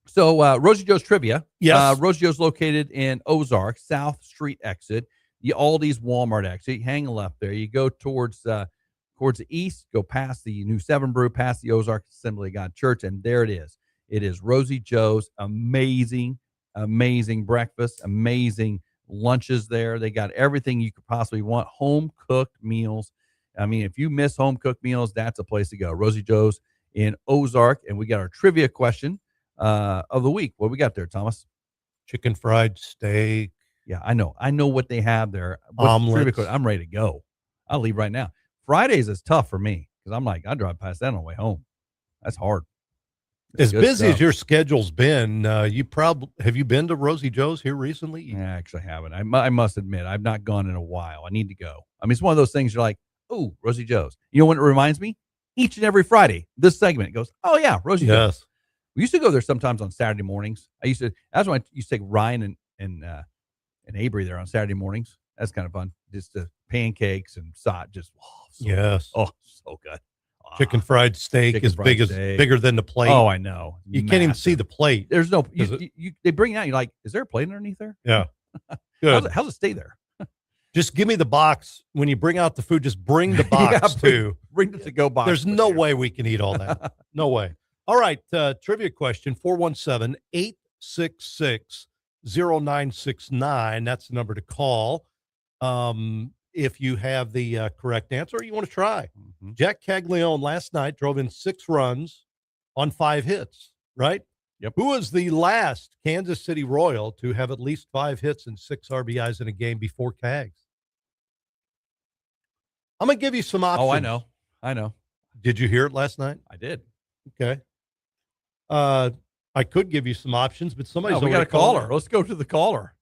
So Rosie Joe's Trivia. Yes. Rosie Joe's located in Ozark, South Street exit. Aldi's Walmart exit. You hang a left there. You go towards the east, go past the new 7 Brew, past the Ozark Assembly of God Church, and there it is. It is Rosie Joe's. Amazing breakfast, amazing lunches there. They got everything you could possibly want. Home-cooked meals. I mean, if you miss home-cooked meals, that's a place to go. Rosie Joe's in Ozark, and we got our trivia question of the week. What we got there, Thomas? Chicken fried steak. Yeah, I know what they have there. Omelets. I'm ready to go. I'll leave right now. Fridays is tough for me because I'm like, I drive past that on the way home. That's hard. As busy as your schedule's been, have you been to Rosie Joe's here recently? Yeah, I actually haven't. I must admit, I've not gone in a while. I need to go. I mean, it's one of those things you're like, oh, Rosie Joe's. You know what it reminds me? Each and every Friday, this segment goes, oh yeah, Rosie Joe's. Yes. We used to go there sometimes on Saturday mornings. That's when I used to take Ryan and Avery there on Saturday mornings. That's kind of fun. Just the pancakes and Yes. Oh, so good. Chicken fried steak is bigger than the plate. Oh, I know. You can't even see the plate. There's no. They bring it out. You're like, is there a plate underneath there? Yeah. Good. How's it stay there? Just give me the box when you bring out the food. Just bring the box too. Bring the to-go box. There's no way we can eat all that. No way. All right. Trivia question: 417-866-0969. That's the number to call. If you have the correct answer, or you want to try. Jack Caglione last night drove in 6 runs on 5 hits, right? Yep. Who was the last Kansas City Royal to have at least 5 hits and 6 RBIs in a game before Cags? I'm going to give you some options. Oh, I know. Did you hear it last night? I did. Okay. I could give you some options, but somebody's we got a caller. Let's go to the caller.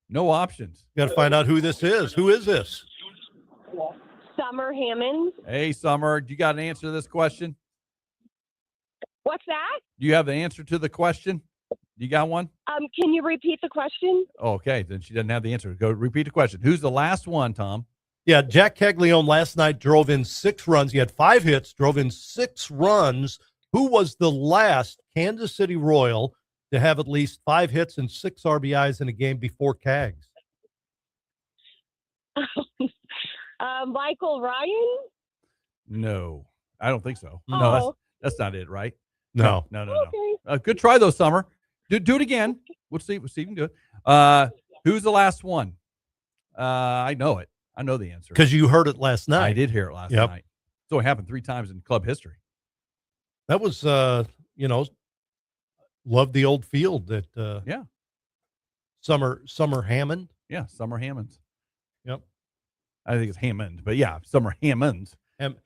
No options. Got to find out who this is. Who is this? Summer Hammond. Hey, Summer. Do you got an answer to this question? What's that? Do you have the answer to the question? You got one? Can you repeat the question? Okay, then she doesn't have the answer. Go repeat the question. Who's the last one, Tom? Yeah, Jack Caglione last night drove in 6 runs. He had 5 hits, drove in 6 runs. Who was the last Kansas City Royal to have at least 5 hits and 6 RBIs in a game before Cags? Michael Ryan? No, I don't think so. Oh. No, that's not it, right? No. Okay. Good try though, Summer. Do it again. We'll see if you can do it. Who's the last one? I know it. I know the answer. Because you heard it last night. I did hear it last night. It's only happened 3 times in club history. That was, loved the old field that, Summer Hammond. Yeah, Summer Hammonds. Yep. I think it's Hammond, but yeah, Summer Hammonds.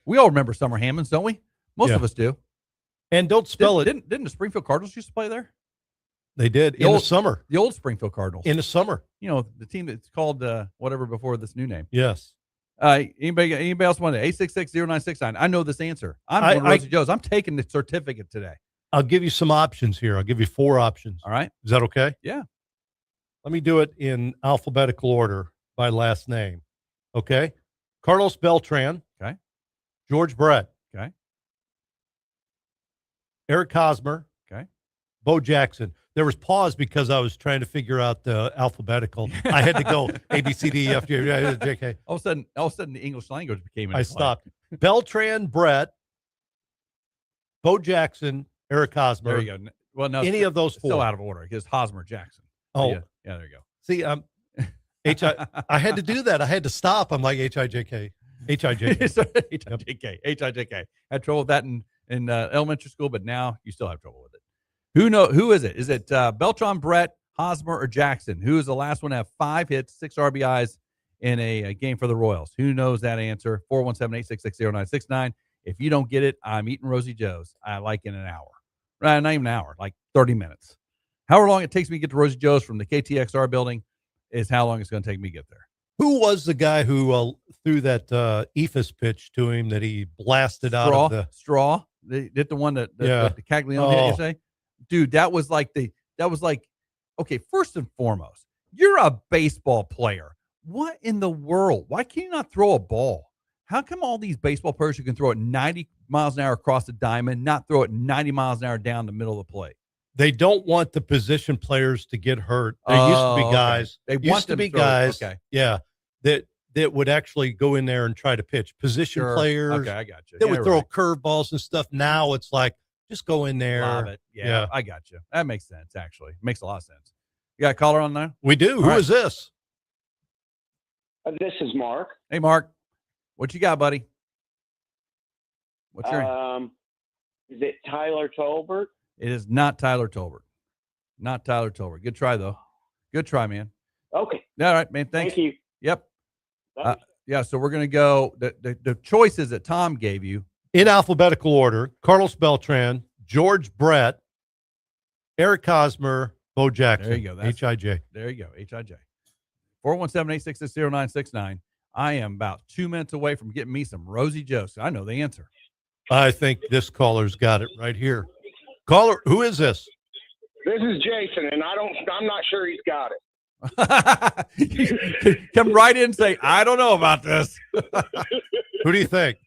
We all remember Summer Hammonds, don't we? Most of us do. And don't spell it. Didn't the Springfield Cardinals used to play there? They did in the summer. The old Springfield Cardinals. In the summer. You know, the team that's called whatever before this new name. Yes. Anybody else want it? 866-0969. I know this answer. I'm going to Rosie Joe's. I'm taking the certificate today. I'll give you some options here. I'll give you 4 options. All right. Is that okay? Yeah. Let me do it in alphabetical order by last name. Okay. Carlos Beltran. Okay. George Brett. Okay. Eric Hosmer. Okay. Bo Jackson. There was pause because I was trying to figure out the alphabetical. I had to go A, B, C, D, E, F, G, J, K. All of a sudden, the English language became. I stopped. Beltran, Brett, Bo Jackson, Eric Hosmer. There you go. Well, no, any of those 4. Still out of order because Hosmer Jackson. Oh, yeah, there you go. See, I had to do that. I had to stop. I'm like H-I-J-K. H-I-J-K. H-I-J-K. Had trouble with that in elementary school, but now you still have trouble with it. Who is it? Is it Beltran, Brett, Hosmer or Jackson? Who is the last one to have 5 hits, 6 RBIs in a game for the Royals? Who knows that answer? 417-866-0969. If you don't get it, I'm eating Rosie Joe's. I like in an hour. Not even an hour, like 30 minutes. However long it takes me to get to Rosie Joe's from the KTXR building is how long it's going to take me to get there. Who was the guy who threw that ephus pitch to him that he blasted out of the straw? They did the one that the Caglione hit yesterday? Dude, that was like okay, first and foremost, you're a baseball player. What in the world? Why can you not throw a ball? How come all these baseball players who can throw it 90 miles an hour across the diamond, not throw it 90 miles an hour down the middle of the plate? They don't want the position players to get hurt. There used to be guys. Okay. They used want to them be to throw it. guys. Okay. Yeah, that would actually go in there and try to pitch. Position players. Okay, I got you. That would throw curveballs and stuff. Now it's like just go in there. Lob it. Yeah, I got you. That makes sense. Actually, makes a lot of sense. You got a caller on there? We do. Who is this? This is Mark. Hey, Mark. What you got, buddy? What's your Is it Tyler Tolbert? It is not Tyler Tolbert. Not Tyler Tolbert. Good try, though. Good try, man. Okay. All right, man. Thanks. Thank you. Yep. Yeah, so we're going to go. The choices that Tom gave you. In alphabetical order: Carlos Beltran, George Brett, Eric Hosmer, Bo Jackson. There you go. H.I.J. There you go. H.I.J. 417-866-0969. I am about 2 minutes away from getting me some Rosie Joe. So I know the answer. I think this caller's got it right here. Caller, who is this? This is Jason, and I'm not sure he's got it. Come right in and say, I don't know about this. Who do you think?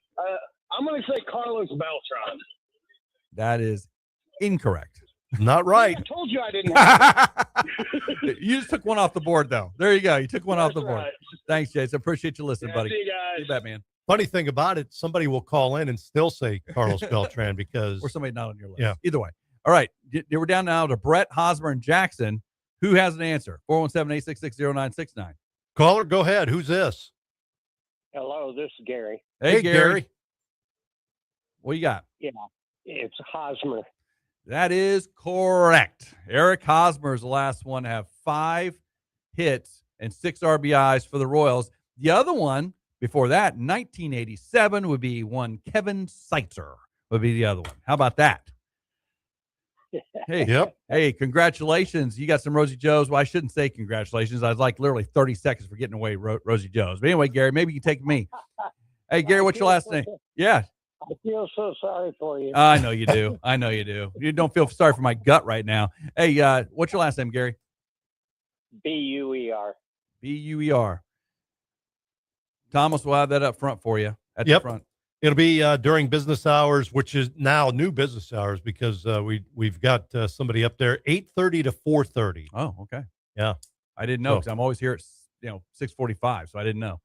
I'm going to say Carlos Beltran. That is incorrect. Not right. I told you I didn't have You just took one off the board, though. There you go. You took one off the board. Right. Thanks, Jason. Appreciate you listening, buddy. See you guys. You bet, man. Funny thing about it, somebody will call in and still say Carlos Beltran because or somebody not on your list. Yeah. Either way. All right. We're down now to Brett, Hosmer, and Jackson. Who has an answer? 417-866-0969. Caller, go ahead. Who's this? Hello, this is Gary. Hey, Gary. What you got? Yeah, it's Hosmer. That is correct. Eric Hosmer is the last one to have 5 hits and 6 RBIs for the Royals. The other one before that, 1987, would be one Kevin Seitzer would be the other one. How about that? Hey, yep. Hey, congratulations. You got some Rosie Joes. Well, I shouldn't say congratulations. I was like literally 30 seconds for getting away Rosie Joes. But anyway, Gary, maybe you take me. Hey, Gary, what's your last name? Yeah. I feel so sorry for you. I know you do. I know you do. You don't feel sorry for my gut right now. Hey, what's your last name, Gary? Buer. Buer. Thomas will have that up front for you at the front. It'll be during business hours, which is now new business hours because we've got somebody up there 8:30 to 4:30. Oh, okay. Yeah, I didn't know because I'm always here at 6:45, so I didn't know.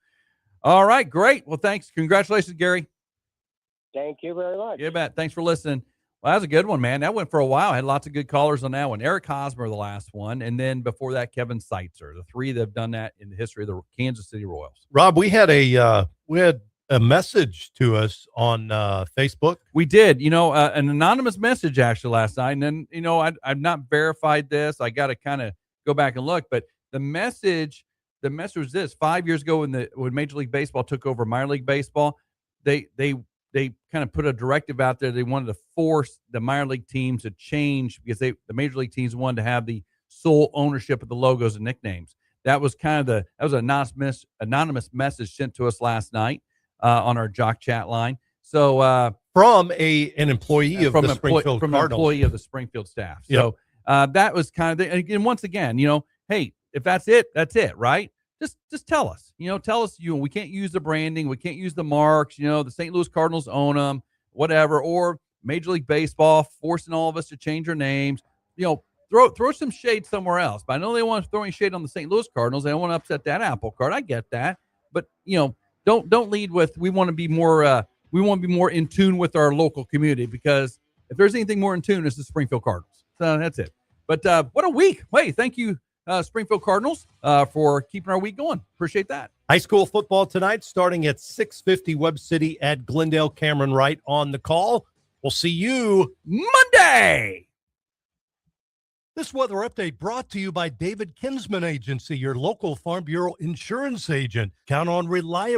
All right, great. Well, thanks. Congratulations, Gary. Thank you very much. You bet. Thanks for listening. Well, that was a good one, man. That went for a while. I had lots of good callers on that one. Eric Hosmer, the last one, and then before that, Kevin Seitzer. The 3 that have done that in the history of the Kansas City Royals. Rob, we had a message to us on Facebook. We did, an anonymous message actually last night. And then, I've not verified this. I got to kind of go back and look, but the message was this: 5 years ago when Major League Baseball took over minor league baseball, they kind of put a directive out there. They wanted to force the minor league teams to change because the major league teams wanted to have the sole ownership of the logos and nicknames. That was an anonymous message sent to us last night on our Jock chat line. So from an employee of the Springfield from Cardinals. An employee of the Springfield staff. So that was kind of and once again, hey, if that's it, right? Just tell us. Tell us we can't use the branding, we can't use the marks. The St. Louis Cardinals own them, whatever. Or Major League Baseball forcing all of us to change our names. Throw some shade somewhere else. But I know they want to throw shade on the St. Louis Cardinals. They don't want to upset that apple cart. I get that, but don't lead with we want to be more. We want to be more in tune with our local community because if there's anything more in tune, it's the Springfield Cardinals. So that's it. But what a week! Hey, thank you. Springfield Cardinals for keeping our week going. Appreciate that. High school football tonight starting at 6:50 Webb City at Glendale. Cameron Wright on the call. We'll see you Monday. This weather update brought to you by David Kinsman Agency, your local Farm Bureau insurance agent. Count on reliable